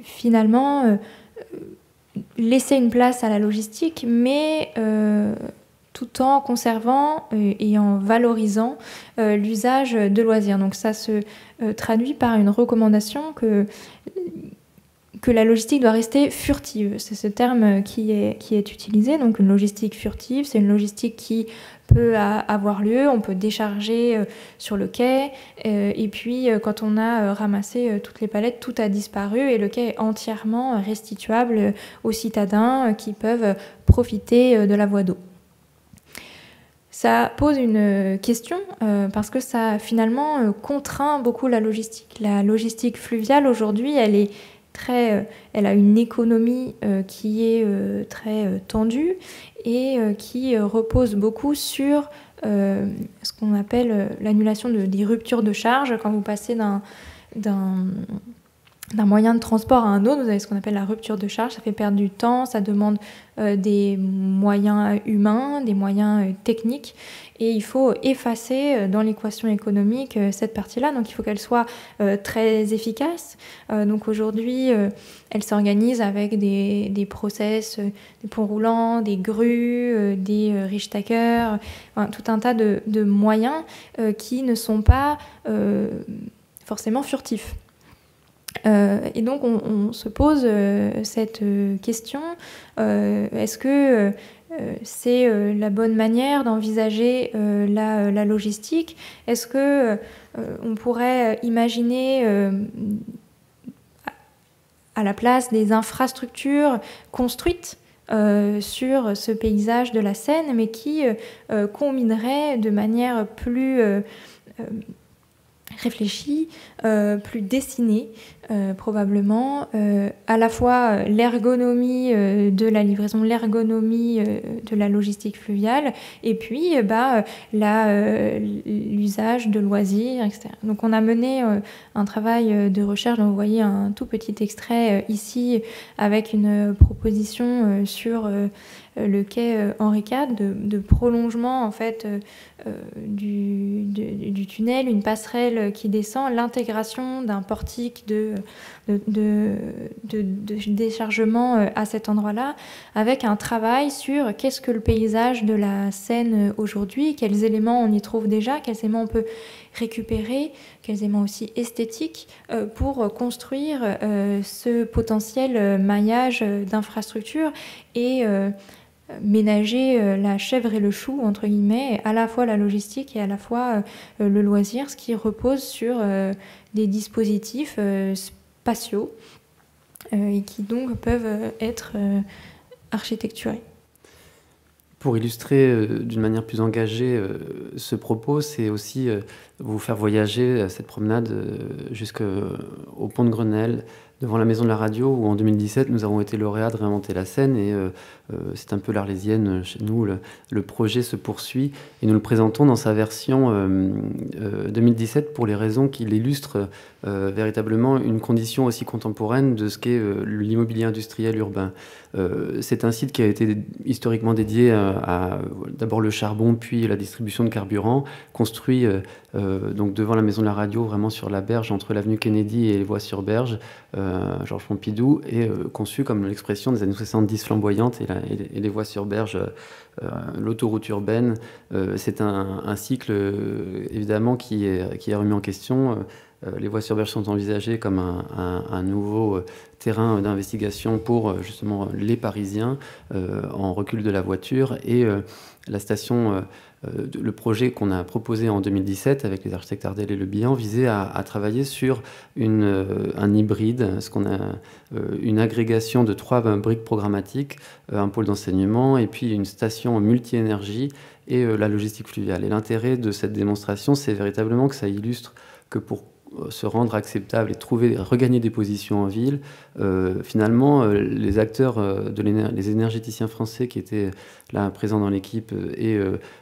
S2: finalement laisser une place à la logistique, mais tout en conservant et en valorisant l'usage de loisirs. Donc ça se traduit par une recommandation que la logistique doit rester furtive. C'est ce terme qui est utilisé. Donc une logistique furtive, c'est une logistique qui peut avoir lieu, on peut décharger sur le quai, et puis quand on a ramassé toutes les palettes, tout a disparu et le quai est entièrement restituable aux citadins qui peuvent profiter de la voie d'eau. Ça pose une question parce que ça finalement contraint beaucoup la logistique. La logistique fluviale aujourd'hui, elle a une économie qui est très tendue et qui repose beaucoup sur ce qu'on appelle l'annulation des ruptures de charge. Quand vous passez d'un moyen de transport à un autre, vous avez ce qu'on appelle la rupture de charge, ça fait perdre du temps, ça demande des moyens humains, des moyens techniques, et il faut effacer dans l'équation économique cette partie-là, donc il faut qu'elle soit très efficace. Donc aujourd'hui, elle s'organise avec des process, des ponts roulants, des grues, des richttakers, enfin, tout un tas de moyens qui ne sont pas forcément furtifs. Et donc on se pose cette question, est-ce que c'est la bonne manière d'envisager la logistique? Est-ce que on pourrait imaginer à la place des infrastructures construites sur ce paysage de la Seine, mais qui combineraient de manière plus réfléchie, plus dessinée, probablement, à la fois l'ergonomie de la livraison, l'ergonomie de la logistique fluviale, et puis l'usage de loisirs, etc. Donc on a mené un travail de recherche, dont vous voyez un tout petit extrait ici, avec une proposition sur le quai Henri IV, de prolongement en fait du tunnel, une passerelle qui descend, l'intégration d'un portique de déchargement à cet endroit-là, avec un travail sur qu'est-ce que le paysage de la Seine aujourd'hui, quels éléments on y trouve déjà, quels éléments on peut récupérer, quels éléments aussi esthétiques pour construire ce potentiel maillage d'infrastructures et ménager la chèvre et le chou, entre guillemets, à la fois la logistique et à la fois le loisir, ce qui repose sur des dispositifs spatiaux et qui donc peuvent être architecturés.
S1: Pour illustrer d'une manière plus engagée ce propos, c'est aussi vous faire voyager cette promenade jusqu'au pont de Grenelle, devant la Maison de la Radio, où en 2017, nous avons été lauréats de Réinventer la Seine, et c'est un peu l'Arlésienne chez nous. Le projet se poursuit, et nous le présentons dans sa version 2017 pour les raisons qui illustrent véritablement une condition aussi contemporaine de ce qu'est l'immobilier industriel urbain. C'est un site qui a été historiquement dédié à d'abord le charbon, puis la distribution de carburant, construit donc devant la Maison de la Radio, vraiment sur la berge entre l'avenue Kennedy et les voies sur berge, Georges Pompidou, est conçu comme l'expression des années 70 flamboyantes et les voies sur berge, l'autoroute urbaine. C'est un cycle, évidemment, qui est remis en question. Les voies sur berge sont envisagées comme un nouveau terrain d'investigation pour justement les Parisiens en recul de la voiture. Et la station, le projet qu'on a proposé en 2017 avec les architectes Ardel et Le Bihan visait à travailler sur un hybride, une agrégation de 3 briques programmatiques, un pôle d'enseignement et puis une station multi-énergie et la logistique fluviale. Et l'intérêt de cette démonstration, c'est véritablement que ça illustre que pour se rendre acceptable et regagner des positions en ville, finalement, les acteurs, les énergéticiens français qui étaient là présents dans l'équipe et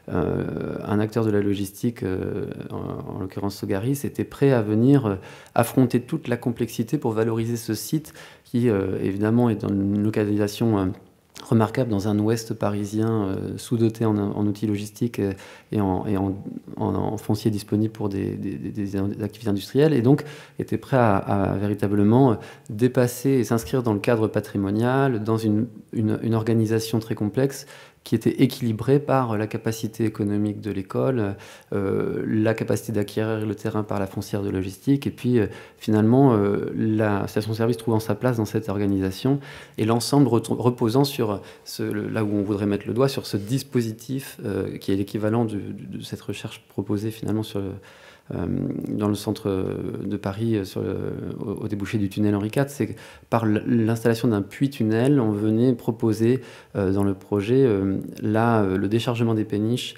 S1: un acteur de la logistique, en l'occurrence Sogaris, étaient prêts à venir affronter toute la complexité pour valoriser ce site qui, évidemment, est dans une localisation remarquable dans un ouest parisien sous-doté en outils logistiques et en foncier disponible pour des activités industrielles, et donc était prêt à véritablement dépasser et s'inscrire dans le cadre patrimonial, dans une organisation très complexe qui était équilibrée par la capacité économique de l'école, la capacité d'acquérir le terrain par la foncière de logistique, et puis finalement la station-service trouvant sa place dans cette organisation, et l'ensemble reposant sur là où on voudrait mettre le doigt, sur ce dispositif qui est l'équivalent de cette recherche proposée finalement dans le centre de Paris, au débouché du tunnel Henri IV. C'est que par l'installation d'un puits-tunnel, on venait proposer dans le projet le déchargement des péniches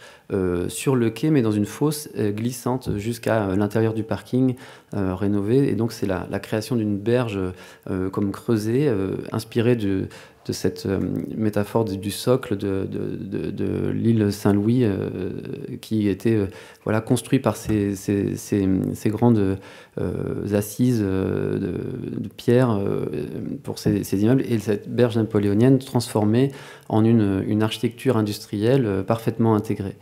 S1: sur le quai, mais dans une fosse glissante jusqu'à l'intérieur du parking rénové. Et donc c'est la création d'une berge comme creusée, inspirée de cette métaphore du socle de l'île Saint-Louis qui était construit par ces grandes assises de pierre pour ces immeubles, et cette berge napoléonienne transformée en une architecture industrielle parfaitement intégrée.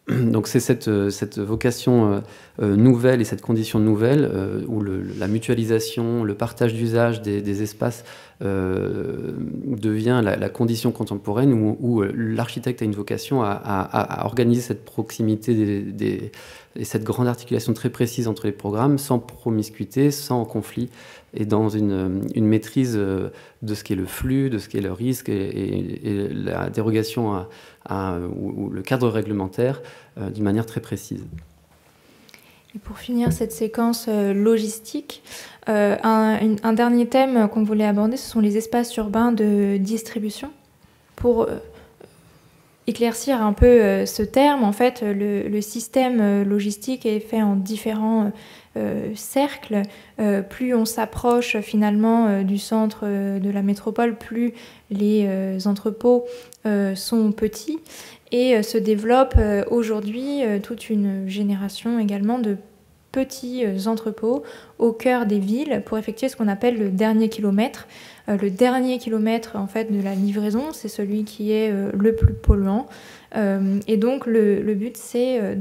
S1: Donc c'est cette vocation nouvelle et cette condition nouvelle où la mutualisation, le partage d'usage des espaces devient la condition contemporaine, où l'architecte a une vocation à organiser cette proximité et cette grande articulation très précise entre les programmes, sans promiscuité, sans conflit, et dans une maîtrise de ce qu'est le flux, de ce qu'est le risque et la dérogation ou le cadre réglementaire d'une manière très précise.
S2: Et pour finir cette séquence logistique, un dernier thème qu'on voulait aborder, ce sont les espaces urbains de distribution. Pour éclaircir un peu ce terme, en fait, le système logistique est fait en différents cercles. Plus on s'approche finalement du centre de la métropole, plus les entrepôts sont petits, et se développe aujourd'hui toute une génération également de petits entrepôts au cœur des villes pour effectuer ce qu'on appelle le dernier kilomètre. Le dernier kilomètre en fait de la livraison, c'est celui qui est le plus polluant. Et donc le but, c'est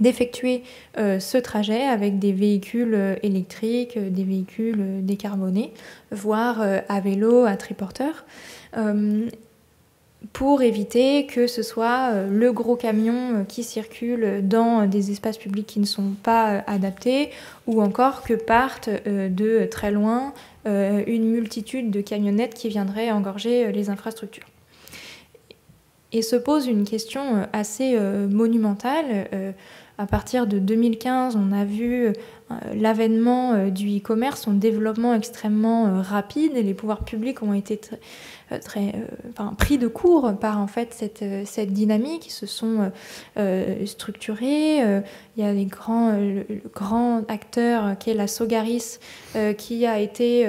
S2: d'effectuer ce trajet avec des véhicules électriques, des véhicules décarbonés, voire à vélo, à triporteur, pour éviter que ce soit le gros camion qui circule dans des espaces publics qui ne sont pas adaptés, ou encore que partent de très loin une multitude de camionnettes qui viendraient engorger les infrastructures. Et se pose une question assez monumentale. À partir de 2015, on a vu l'avènement du e-commerce, son développement extrêmement rapide, et les pouvoirs publics ont été pris de court par en fait cette dynamique. Ils se sont structurés. Il y a le grand acteur qui est la Sogaris qui a été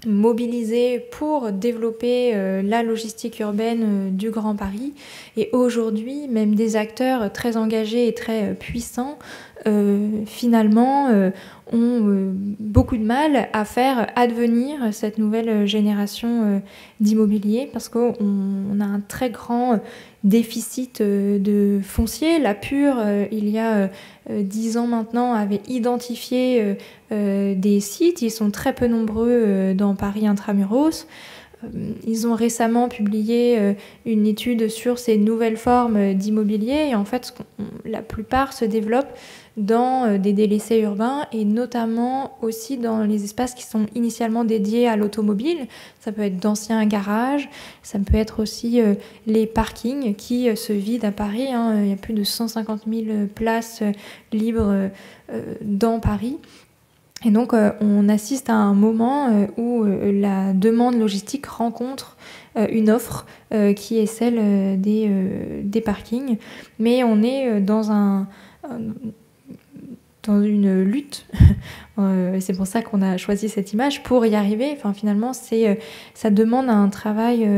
S2: mobilisé pour développer la logistique urbaine du Grand Paris. Et aujourd'hui, même des acteurs très engagés et très puissants finalement ont beaucoup de mal à faire advenir cette nouvelle génération d'immobilier parce qu'on a un très grand déficit de foncier. La Pure, il y a 10 ans maintenant, avait identifié des sites. Ils sont très peu nombreux dans Paris intramuros. Ils ont récemment publié une étude sur ces nouvelles formes d'immobilier et en fait, la plupart se développent dans des délaissés urbains et notamment aussi dans les espaces qui sont initialement dédiés à l'automobile. Ça peut être d'anciens garages, ça peut être aussi les parkings qui se vident à Paris. Il y a plus de 150 000 places libres dans Paris. Et donc, on assiste à un moment où la demande logistique rencontre une offre qui est celle des parkings. Mais on est dans une lutte. C'est pour ça qu'on a choisi cette image, pour y arriver. Enfin, finalement, ça demande un travail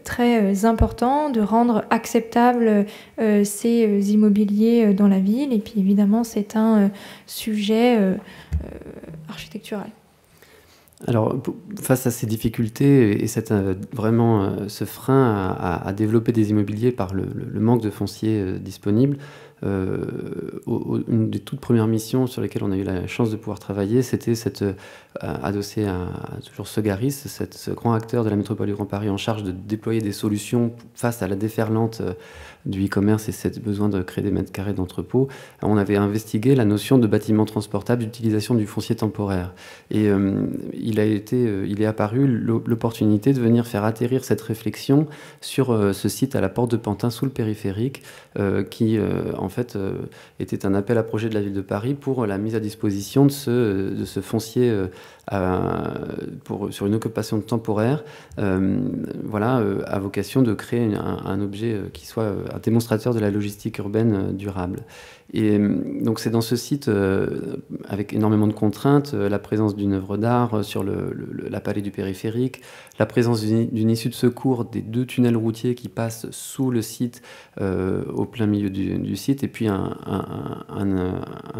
S2: très important de rendre acceptables ces immobiliers dans la ville. Et puis, évidemment, c'est un sujet architectural.
S1: Alors, face à ces difficultés et vraiment ce frein à développer des immobiliers par le manque de foncier disponible, une des toutes premières missions sur lesquelles on a eu la chance de pouvoir travailler, c'était adossé à toujours Segaris, ce grand acteur de la métropole du Grand Paris en charge de déployer des solutions face à la déferlante du e-commerce et ce besoin de créer des mètres carrés d'entrepôt. On avait investigué la notion de bâtiment transportable d'utilisation du foncier temporaire. Et il est apparu l'opportunité de venir faire atterrir cette réflexion sur ce site à la porte de Pantin, sous le périphérique, qui en fait était un appel à projet de la ville de Paris pour la mise à disposition de ce foncier sur une occupation temporaire, à vocation de créer un objet qui soit un démonstrateur de la logistique urbaine durable. Et donc c'est dans ce site, avec énormément de contraintes, la présence d'une œuvre d'art sur la palée du périphérique, la présence d'une issue de secours, des 2 tunnels routiers qui passent sous le site, au plein milieu du site, et puis un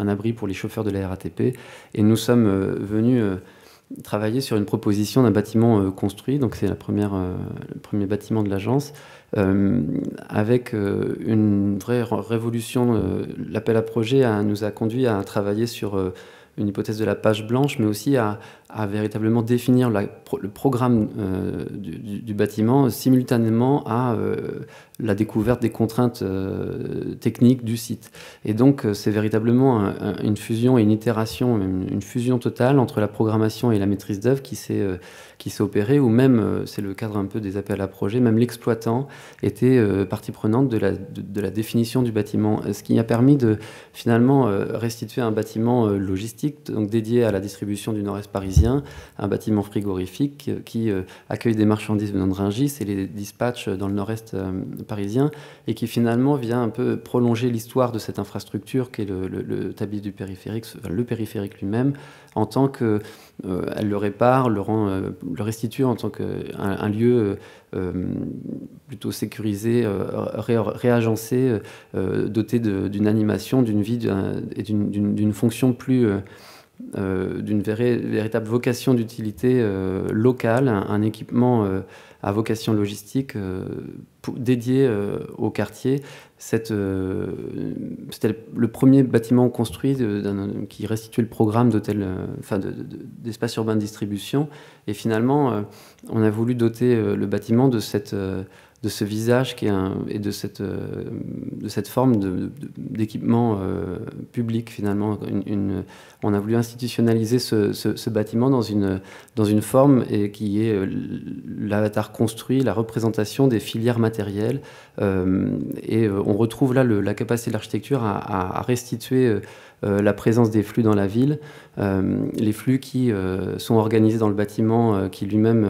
S1: abri pour les chauffeurs de la RATP. Et nous sommes venus travailler sur une proposition d'un bâtiment construit, donc c'est le premier bâtiment de l'agence, avec une vraie révolution. L'appel à projet nous a conduit à travailler sur une hypothèse de la page blanche, mais aussi à véritablement définir le programme du bâtiment simultanément à la découverte des contraintes techniques du site. Et donc c'est véritablement une fusion et une itération, une fusion totale entre la programmation et la maîtrise d'œuvre qui s'est opérée, ou même, c'est le cadre un peu des appels à projets, même l'exploitant était partie prenante de la définition du bâtiment, ce qui a permis de finalement restituer un bâtiment logistique, donc dédié à la distribution du nord-est parisien, un bâtiment frigorifique qui accueille des marchandises venant de Rungis et les dispatche dans le nord-est parisien, et qui finalement vient un peu prolonger l'histoire de cette infrastructure qui est le tablier du périphérique, le périphérique lui-même, en tant que elle le répare, le restitue en tant qu'un lieu plutôt sécurisé, réagencé, doté d'une animation, d'une vie et d'une fonction plus d'une véritable vocation d'utilité locale, un équipement à vocation logistique dédié au quartier. C'était le premier bâtiment construit qui restituait le programme d'espace urbain de distribution. Et finalement, on a voulu doter le bâtiment de ce visage et de cette forme d'équipement public, finalement. On a voulu institutionnaliser ce bâtiment dans une forme qui est l'avatar construit, la représentation des filières matérielles. Et on retrouve là la capacité de l'architecture à restituer la présence des flux dans la ville, les flux qui sont organisés dans le bâtiment, qui lui-même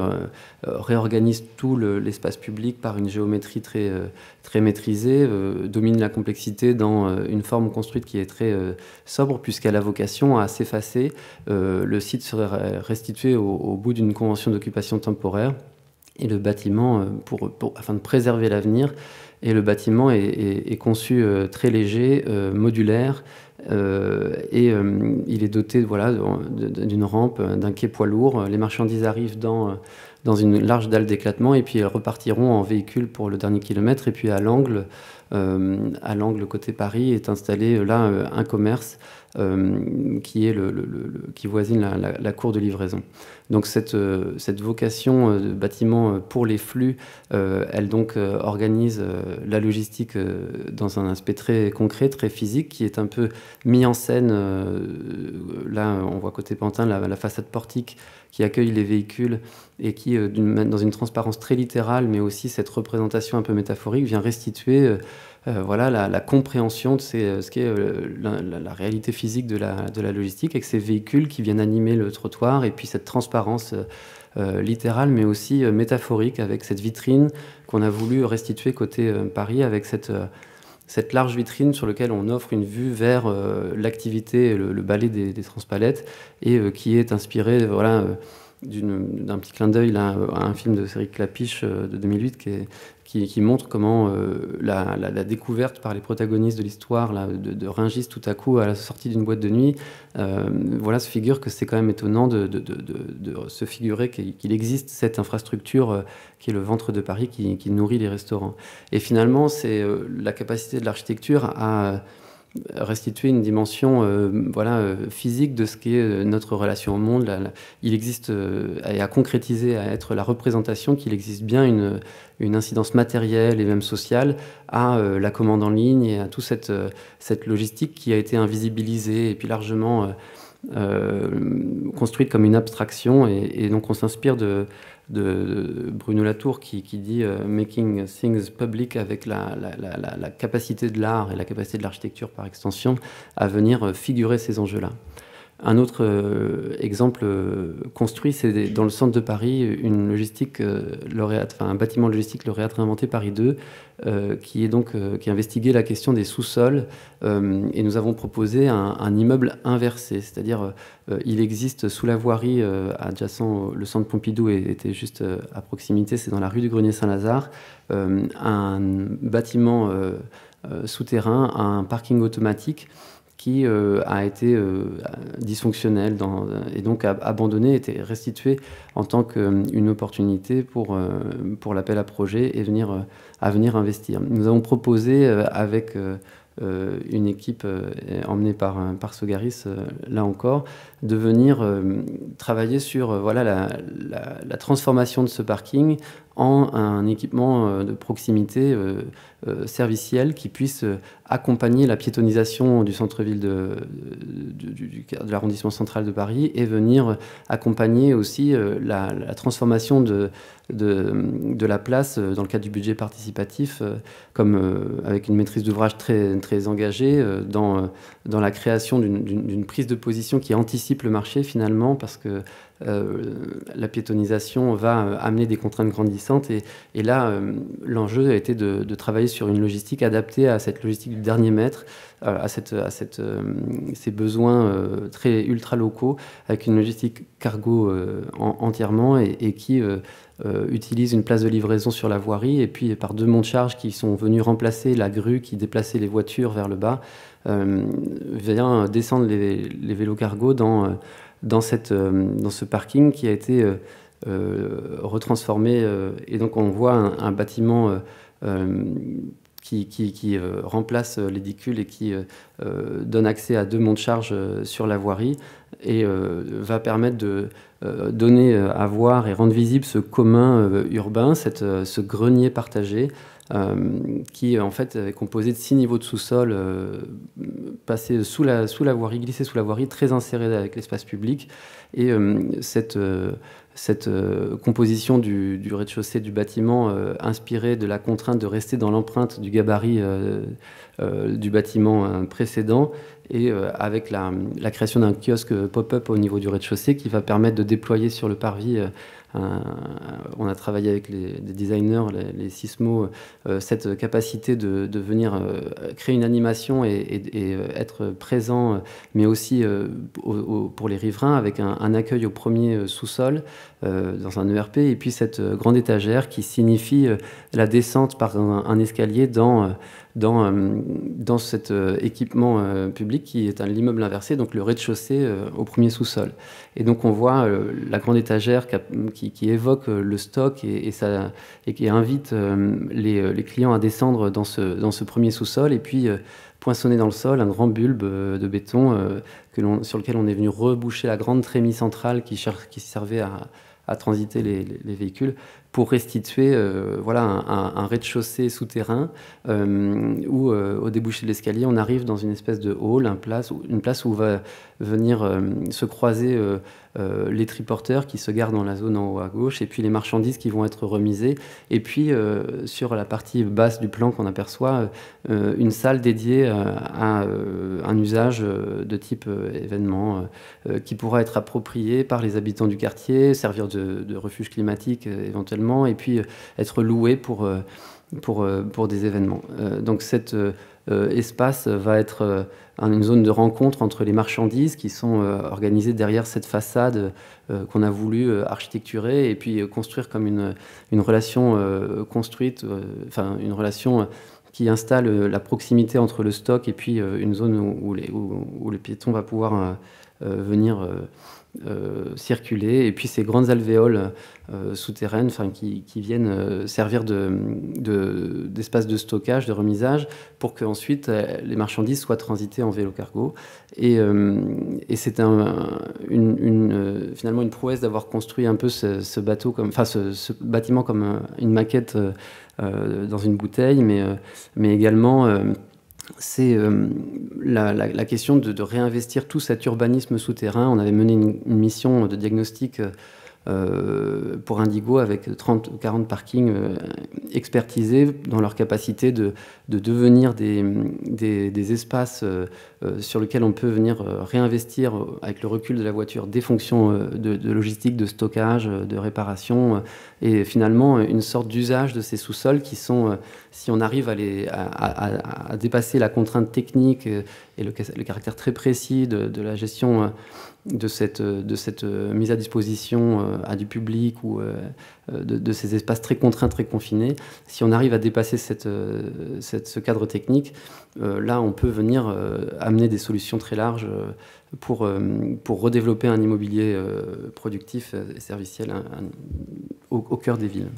S1: réorganise tout l'espace public par une géométrie très maîtrisée, domine la complexité dans une forme construite qui est très sobre, puisqu'elle a vocation à s'effacer. Le site serait restitué au bout d'une convention d'occupation temporaire, et le bâtiment, afin de préserver l'avenir, et le bâtiment est conçu très léger, modulaire, il est doté voilà, d'une rampe, d'un quai poids lourd. Les marchandises arrivent dans une large dalle d'éclatement et puis elles repartiront en véhicule pour le dernier kilomètre. Et puis à l'angle côté Paris est installé là un commerce qui voisine la cour de livraison. Donc cette vocation de bâtiment pour les flux, elle donc organise la logistique dans un aspect très concret, très physique, qui est un peu mis en scène. Là, on voit côté Pantin la façade portique qui accueille les véhicules et qui, dans une transparence très littérale, mais aussi cette représentation un peu métaphorique, vient restituer voilà, la compréhension de ce qu'est la réalité physique de la logistique, avec ces véhicules qui viennent animer le trottoir, et puis cette transparence littérale, mais aussi métaphorique, avec cette vitrine qu'on a voulu restituer côté Paris, avec cette large vitrine sur laquelle on offre une vue vers l'activité, le ballet des transpalettes, et qui est inspirée voilà, d'un petit clin d'œil à un film de Cédric Klapisch de 2008 qui montre comment la découverte par les protagonistes de l'histoire de Rungis tout à coup à la sortie d'une boîte de nuit, voilà, se figure que c'est quand même étonnant de se figurer qu'il existe cette infrastructure qui est le ventre de Paris qui nourrit les restaurants. Et finalement, c'est la capacité de l'architecture à restituer une dimension voilà, physique de ce qu'est notre relation au monde. Il existe, et à concrétiser, à être la représentation qu'il existe bien une incidence matérielle et même sociale à la commande en ligne et à toute cette logistique qui a été invisibilisée et puis largement construite comme une abstraction. Et donc on s'inspire de Bruno Latour qui dit making things public, avec la capacité de l'art et la capacité de l'architecture par extension à venir figurer ces enjeux-là. Un autre exemple construit, c'est dans le centre de Paris, une logistique lauréate, enfin un bâtiment logistique lauréate réinventé Paris 2, qui investiguait la question des sous-sols, et nous avons proposé un immeuble inversé, c'est-à-dire il existe sous la voirie adjacent, le centre Pompidou était juste à proximité, c'est dans la rue du Grenier-Saint-Lazare, un bâtiment souterrain, un parking automatique qui a été dysfonctionnel et donc abandonné, était restitué en tant qu'une opportunité pour l'appel à projet et à venir investir. Nous avons proposé avec une équipe emmenée par Sogaris, là encore, de venir travailler sur voilà, la transformation de ce parking en un équipement de proximité serviciel qui puisse accompagner la piétonisation du centre-ville de l'arrondissement central de Paris et venir accompagner aussi la transformation de la place dans le cadre du budget participatif, avec une maîtrise d'ouvrage très, très engagée dans la création d'une prise de position qui anticipe le marché finalement, parce que la piétonisation va amener des contraintes grandissantes et là l'enjeu a été de travailler sur une logistique adaptée à cette logistique du dernier mètre, à ces besoins très ultra locaux, avec une logistique cargo entièrement et qui utilise une place de livraison sur la voirie et puis par deux monts de charge qui sont venus remplacer la grue qui déplaçait les voitures vers le bas, vient descendre les vélos cargo dans ce parking qui a été retransformé. Et donc on voit un bâtiment qui remplace l'édicule et qui donne accès à deux monts de charge sur la voirie et va permettre de donner à voir et rendre visible ce commun urbain, ce grenier partagé, qui en fait est composé de 6 niveaux de sous-sol passés sous la voirie, glissés sous la voirie, très insérés avec l'espace public. Et cette composition du rez-de-chaussée du bâtiment inspirée de la contrainte de rester dans l'empreinte du gabarit du bâtiment précédent, et avec la création d'un kiosque pop-up au niveau du rez-de-chaussée qui va permettre de déployer sur le parvis. On a travaillé avec des designers, les Sismo, cette capacité de venir créer une animation et être présent, mais aussi pour les riverains, avec un accueil au premier sous-sol dans un ERP, et puis cette grande étagère qui signifie la descente par un escalier dans cet équipement public public qui est l'immeuble inversé, donc le rez-de-chaussée au premier sous-sol. Et donc on voit la grande étagère qui évoque le stock et qui invite les clients à descendre dans ce premier sous-sol, et puis poinçonné dans le sol un grand bulbe de béton sur lequel on est venu reboucher la grande trémie centrale qui servait à transiter les véhicules, pour restituer un rez-de-chaussée souterrain où, au débouché de l'escalier, on arrive dans une espèce de hall, une place où va venir se croiser les triporteurs qui se garent dans la zone en haut à gauche, et puis les marchandises qui vont être remisées, et puis sur la partie basse du plan qu'on aperçoit, une salle dédiée à un usage de type événement qui pourra être approprié par les habitants du quartier, servir de refuge climatique éventuellement, et puis être loué pour des événements. Donc cet espace va être une zone de rencontre entre les marchandises qui sont organisées derrière cette façade qu'on a voulu architecturer, et puis construire comme une relation construite, une relation qui installe la proximité entre le stock et puis une zone où le piéton va pouvoir venir circuler, et puis ces grandes alvéoles souterraines qui viennent servir d'espace de stockage, de remisage, pour qu'ensuite les marchandises soient transitées en vélo-cargo. Et c'est finalement une prouesse d'avoir construit un peu ce bâtiment comme une maquette dans une bouteille, mais également c'est la question de réinvestir tout cet urbanisme souterrain. On avait mené une mission de diagnostic pour Indigo avec 30 ou 40 parkings expertisés dans leur capacité de devenir des espaces sur lesquels on peut venir réinvestir avec le recul de la voiture des fonctions de logistique, de stockage, de réparation, et finalement une sorte d'usage de ces sous-sols qui sont, si on arrive à dépasser la contrainte technique et le caractère très précis de la gestion de cette mise à disposition à du public ou de ces espaces très contraints, très confinés, si on arrive à dépasser ce cadre technique, là on peut venir amener des solutions très larges pour redévelopper un immobilier productif et serviciel au cœur des villes.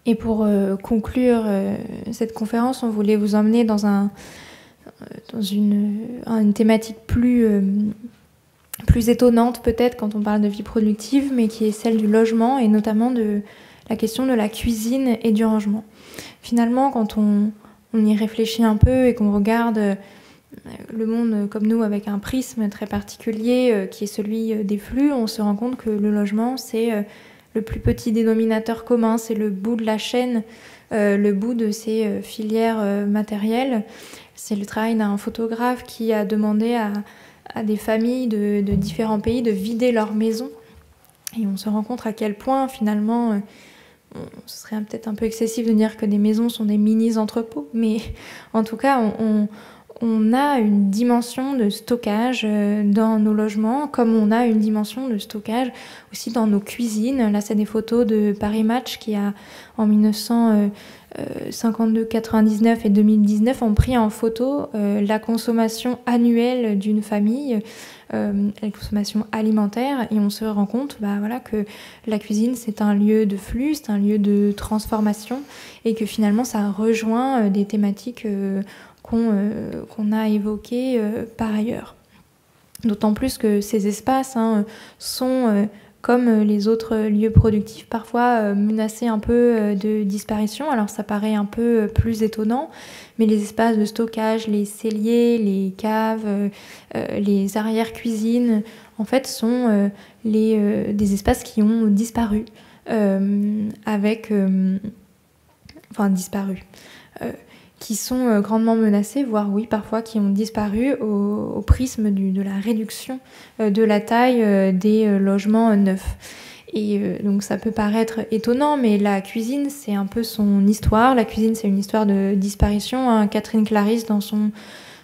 S2: Et pour conclure cette conférence, on voulait vous emmener dans une thématique plus étonnante peut-être quand on parle de vie productive, mais qui est celle du logement, et notamment de la question de la cuisine et du rangement. Finalement, quand on y réfléchit un peu et qu'on regarde le monde comme nous avec un prisme très particulier qui est celui des flux, on se rend compte que le logement, c'est le plus petit dénominateur commun, c'est le bout de la chaîne, le bout de ces filières matérielles. C'est le travail d'un photographe qui a demandé à des familles de différents pays de vider leurs maisons. Et on se rend compte à quel point, finalement, ce serait peut-être un peu excessif de dire que des maisons sont des mini-entrepôts, mais en tout cas, on a une dimension de stockage dans nos logements, comme on a une dimension de stockage aussi dans nos cuisines. Là, c'est des photos de Paris Match qui a, en 1952, 99 et 2019, ont pris en photo la consommation annuelle d'une famille, la consommation alimentaire, et on se rend compte que la cuisine, c'est un lieu de flux, c'est un lieu de transformation, et que finalement, ça rejoint des thématiques qu'on a évoqué par ailleurs. D'autant plus que ces espaces sont, comme les autres lieux productifs, parfois menacés un peu de disparition. Alors ça paraît un peu plus étonnant, mais les espaces de stockage, les celliers, les caves, les arrière-cuisines, en fait, sont des espaces qui ont disparu, qui sont grandement menacés, voire oui, parfois qui ont disparu au prisme de la réduction de la taille des logements neufs. Et donc ça peut paraître étonnant, mais la cuisine, c'est un peu son histoire. La cuisine, c'est une histoire de disparition. Catherine Clarisse, dans son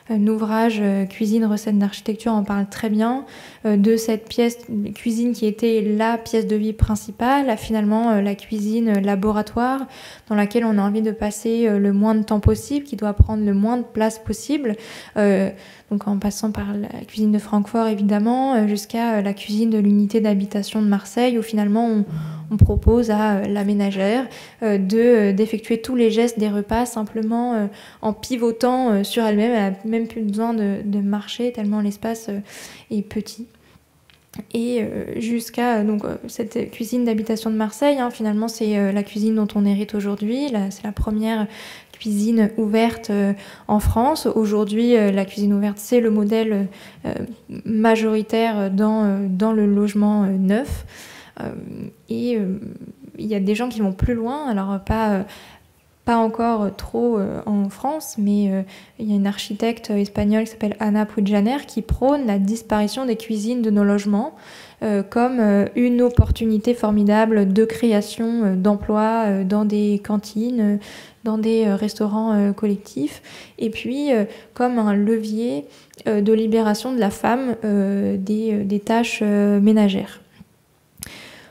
S2: ouvrage Cuisine, recettes d'architecture en parle très bien, de cette pièce cuisine qui était la pièce de vie principale à finalement la cuisine laboratoire dans laquelle on a envie de passer le moins de temps possible, qui doit prendre le moins de place possible, donc en passant par la cuisine de Francfort évidemment, jusqu'à la cuisine de l'unité d'habitation de Marseille, où finalement on propose à la ménagère d'effectuer tous les gestes des repas simplement en pivotant sur elle-même. Elle n'a même plus besoin de marcher tellement l'espace est petit. Et jusqu'à cette cuisine d'habitation de Marseille, finalement c'est la cuisine dont on hérite aujourd'hui. C'est la première cuisine ouverte en France. Aujourd'hui, la cuisine ouverte, c'est le modèle majoritaire dans le logement neuf. Et il y a des gens qui vont plus loin, alors pas encore trop en France, mais il y a une architecte espagnole qui s'appelle Ana Puigjaner qui prône la disparition des cuisines de nos logements comme une opportunité formidable de création d'emplois dans des cantines, dans des restaurants collectifs, et puis comme un levier de libération de la femme des tâches ménagères.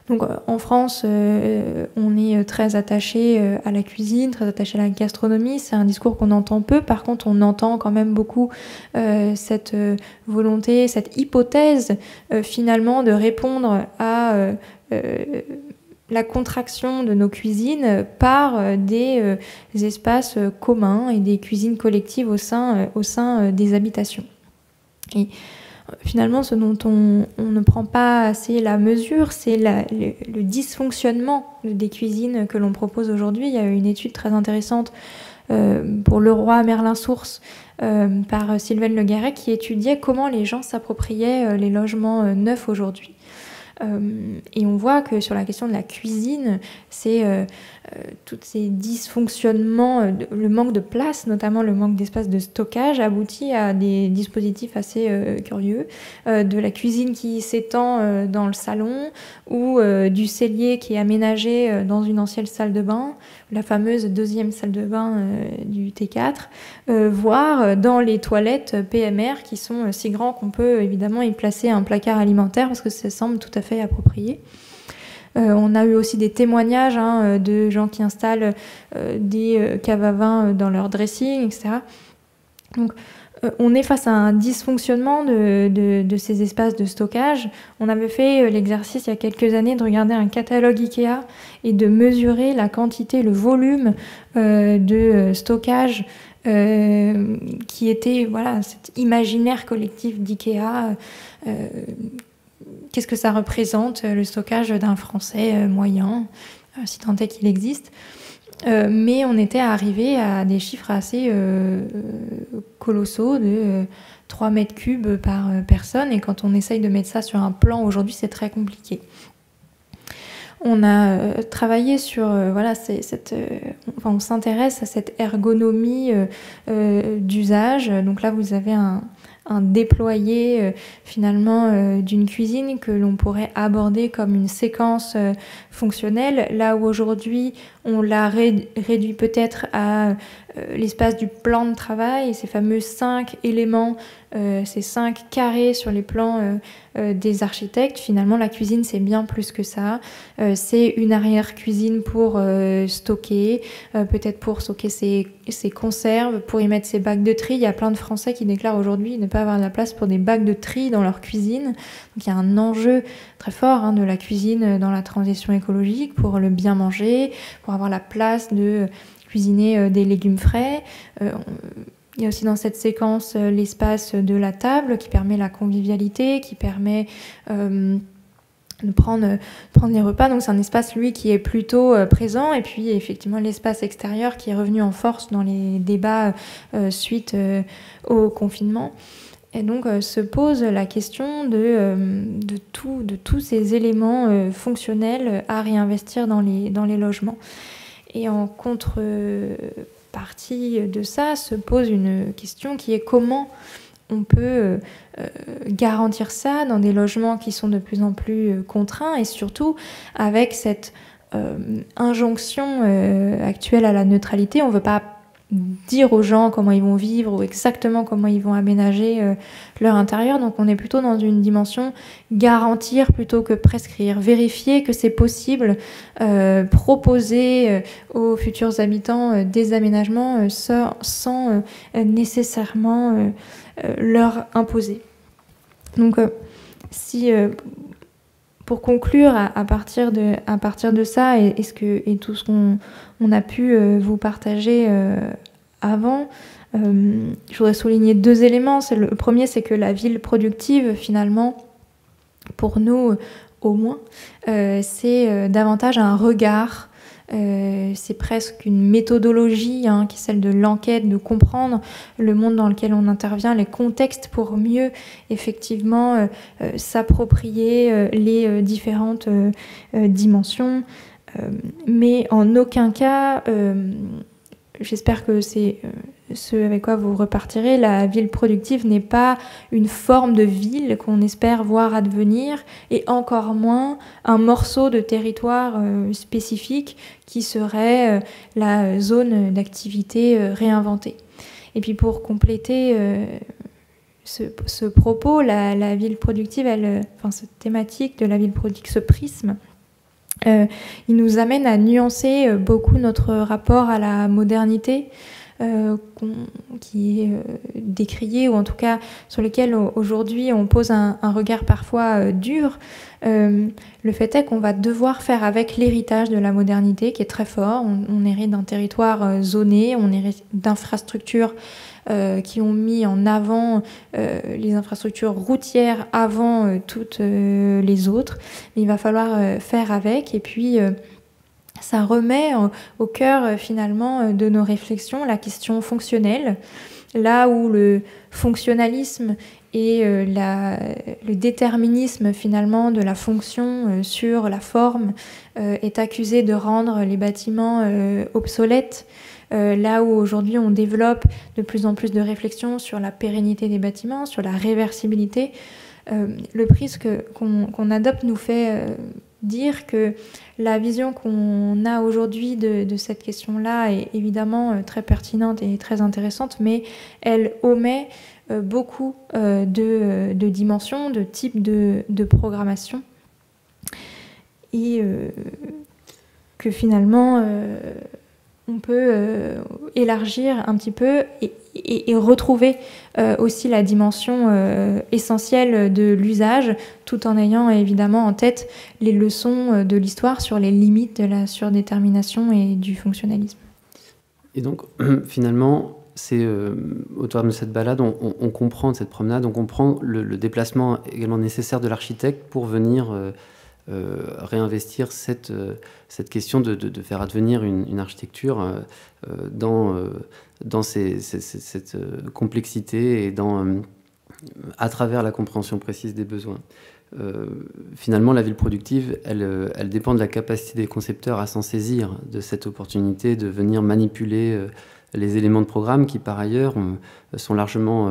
S2: Donc en France, on est très attaché à la cuisine, très attaché à la gastronomie. C'est un discours qu'on entend peu. Par contre, on entend quand même beaucoup cette volonté, cette hypothèse finalement de répondre à la contraction de nos cuisines par des espaces communs et des cuisines collectives au sein des habitations. Et finalement, ce dont on ne prend pas assez la mesure, c'est le dysfonctionnement des cuisines que l'on propose aujourd'hui. Il y a une étude très intéressante pour Leroy Merlin Source par Sylvaine Le Garret qui étudiait comment les gens s'appropriaient les logements neufs aujourd'hui. Et on voit que sur la question de la cuisine, c'est tous ces dysfonctionnements, le manque de place, notamment le manque d'espace de stockage, aboutit à des dispositifs assez curieux, de la cuisine qui s'étend dans le salon ou du cellier qui est aménagé dans une ancienne salle de bain, la fameuse deuxième salle de bain du T4, voire dans les toilettes PMR qui sont si grands qu'on peut évidemment y placer un placard alimentaire parce que ça semble tout à fait approprié. On a eu aussi des témoignages de gens qui installent des caves à vin dans leur dressing, etc. Donc, on est face à un dysfonctionnement de ces espaces de stockage. On avait fait l'exercice il y a quelques années de regarder un catalogue Ikea et de mesurer la quantité, le volume de stockage qui était cet imaginaire collectif d'Ikea. Qu'est-ce que ça représente, le stockage d'un Français moyen, si tant est qu'il existe. Mais on était arrivé à des chiffres assez colossaux de 3 mètres cubes par personne. Et quand on essaye de mettre ça sur un plan aujourd'hui, c'est très compliqué. On a travaillé sur on s'intéresse à cette ergonomie d'usage. Donc là, vous avez un déployé finalement d'une cuisine que l'on pourrait aborder comme une séquence fonctionnelle, là où aujourd'hui on l'a réduit peut-être à l'espace du plan de travail, et ces fameux 5 éléments, ces 5 carrés sur les plans des architectes. Finalement, la cuisine, c'est bien plus que ça. C'est une arrière-cuisine pour stocker, peut-être pour stocker ses conserves, pour y mettre ses bacs de tri. Il y a plein de Français qui déclarent aujourd'hui ne pas avoir de la place pour des bacs de tri dans leur cuisine. Donc il y a un enjeu très fort de la cuisine dans la transition écologique pour le bien manger, pour avoir la place de cuisiner des légumes frais. Il y a aussi dans cette séquence l'espace de la table qui permet la convivialité, qui permet de prendre les repas. Donc c'est un espace, lui, qui est plutôt présent. Et puis effectivement l'espace extérieur qui est revenu en force dans les débats suite au confinement. Et donc se pose la question de tous ces éléments fonctionnels à réinvestir dans les logements. Et en contrepartie de ça se pose une question qui est comment on peut garantir ça dans des logements qui sont de plus en plus contraints, et surtout avec cette injonction actuelle à la neutralité. On ne veut pas dire aux gens comment ils vont vivre ou exactement comment ils vont aménager leur intérieur. Donc on est plutôt dans une dimension garantir plutôt que prescrire, vérifier que c'est possible, proposer aux futurs habitants des aménagements sans nécessairement leur imposer. Donc pour conclure, à partir de ça et tout ce qu'on a pu vous partager avant, je voudrais souligner 2 éléments. Le premier, c'est que la ville productive, finalement, pour nous au moins, c'est davantage un regard. C'est presque une méthodologie qui est celle de l'enquête, de comprendre le monde dans lequel on intervient, les contextes pour mieux effectivement s'approprier les différentes dimensions. Mais en aucun cas, j'espère que c'est ce avec quoi vous repartirez, la ville productive n'est pas une forme de ville qu'on espère voir advenir, et encore moins un morceau de territoire spécifique qui serait la zone d'activité réinventée. Et puis pour compléter ce propos, la ville productive, cette thématique de la ville productive, ce prisme, il nous amène à nuancer beaucoup notre rapport à la modernité, qui est décrié, ou en tout cas sur lequel aujourd'hui on pose un regard parfois dur. Le fait est qu'on va devoir faire avec l'héritage de la modernité qui est très fort. On hérite d'un territoire zoné, on hérite d'infrastructures qui ont mis en avant les infrastructures routières avant toutes les autres. Mais il va falloir faire avec, et puis ça remet au cœur finalement de nos réflexions la question fonctionnelle, là où le fonctionnalisme et le déterminisme finalement de la fonction sur la forme est accusé de rendre les bâtiments obsolètes, là où aujourd'hui on développe de plus en plus de réflexions sur la pérennité des bâtiments, sur la réversibilité. Le prisme qu'on adopte nous fait dire que la vision qu'on a aujourd'hui de cette question-là est évidemment très pertinente et très intéressante, mais elle omet beaucoup de dimensions, de types de programmation, et que finalement on peut élargir un petit peu et retrouver aussi la dimension essentielle de l'usage, tout en ayant évidemment en tête les leçons de l'histoire sur les limites de la surdétermination et du fonctionnalisme.
S1: Et donc, finalement, c'est au terme de cette balade, on comprend, de cette promenade, on comprend le déplacement également nécessaire de l'architecte pour venir réinvestir cette question de faire advenir une architecture dans cette complexité et à travers la compréhension précise des besoins. Finalement, la ville productive, elle dépend de la capacité des concepteurs à s'en saisir de cette opportunité de venir manipuler les éléments de programme qui, par ailleurs, sont largement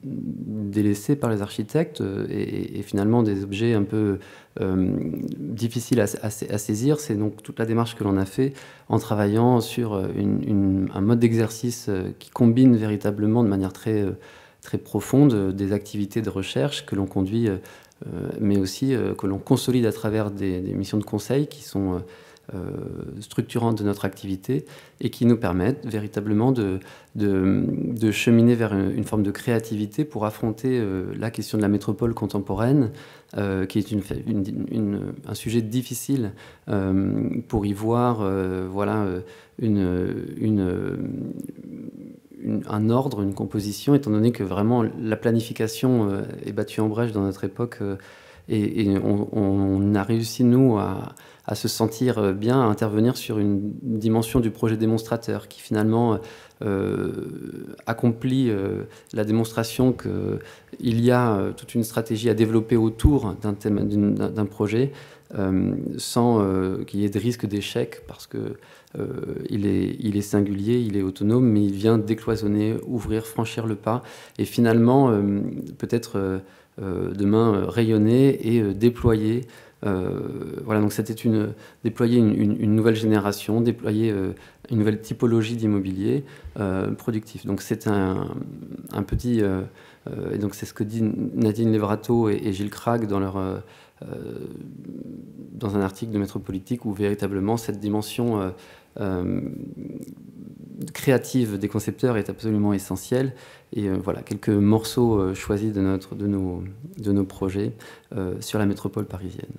S1: délaissés par les architectes et finalement des objets un peu difficiles à saisir. C'est donc toute la démarche que l'on a fait en travaillant sur un mode d'exercice qui combine véritablement de manière très profonde des activités de recherche que l'on conduit, mais aussi que l'on consolide à travers des missions de conseil qui sont structurantes de notre activité et qui nous permettent véritablement de cheminer vers une forme de créativité pour affronter la question de la métropole contemporaine, qui est un sujet difficile pour y voir un ordre, une composition, étant donné que vraiment la planification est battue en brèche dans notre époque et on a réussi, nous, à se sentir bien, à intervenir sur une dimension du projet démonstrateur qui finalement accomplit la démonstration qu'il y a toute une stratégie à développer autour d'un projet sans qu'il y ait de risque d'échec parce que il est singulier, il est autonome, mais il vient décloisonner, ouvrir, franchir le pas et finalement peut-être demain rayonner et déployer. Voilà, donc c'était déployer une nouvelle génération, déployer une nouvelle typologie d'immobilier productif. Donc c'est un petit... et donc c'est ce que dit Nadine Levrato et Gilles Krag dans un article de Métropolitique, où véritablement cette dimension créative des concepteurs est absolument essentielle. Et voilà, quelques morceaux choisis de nos projets sur la métropole parisienne.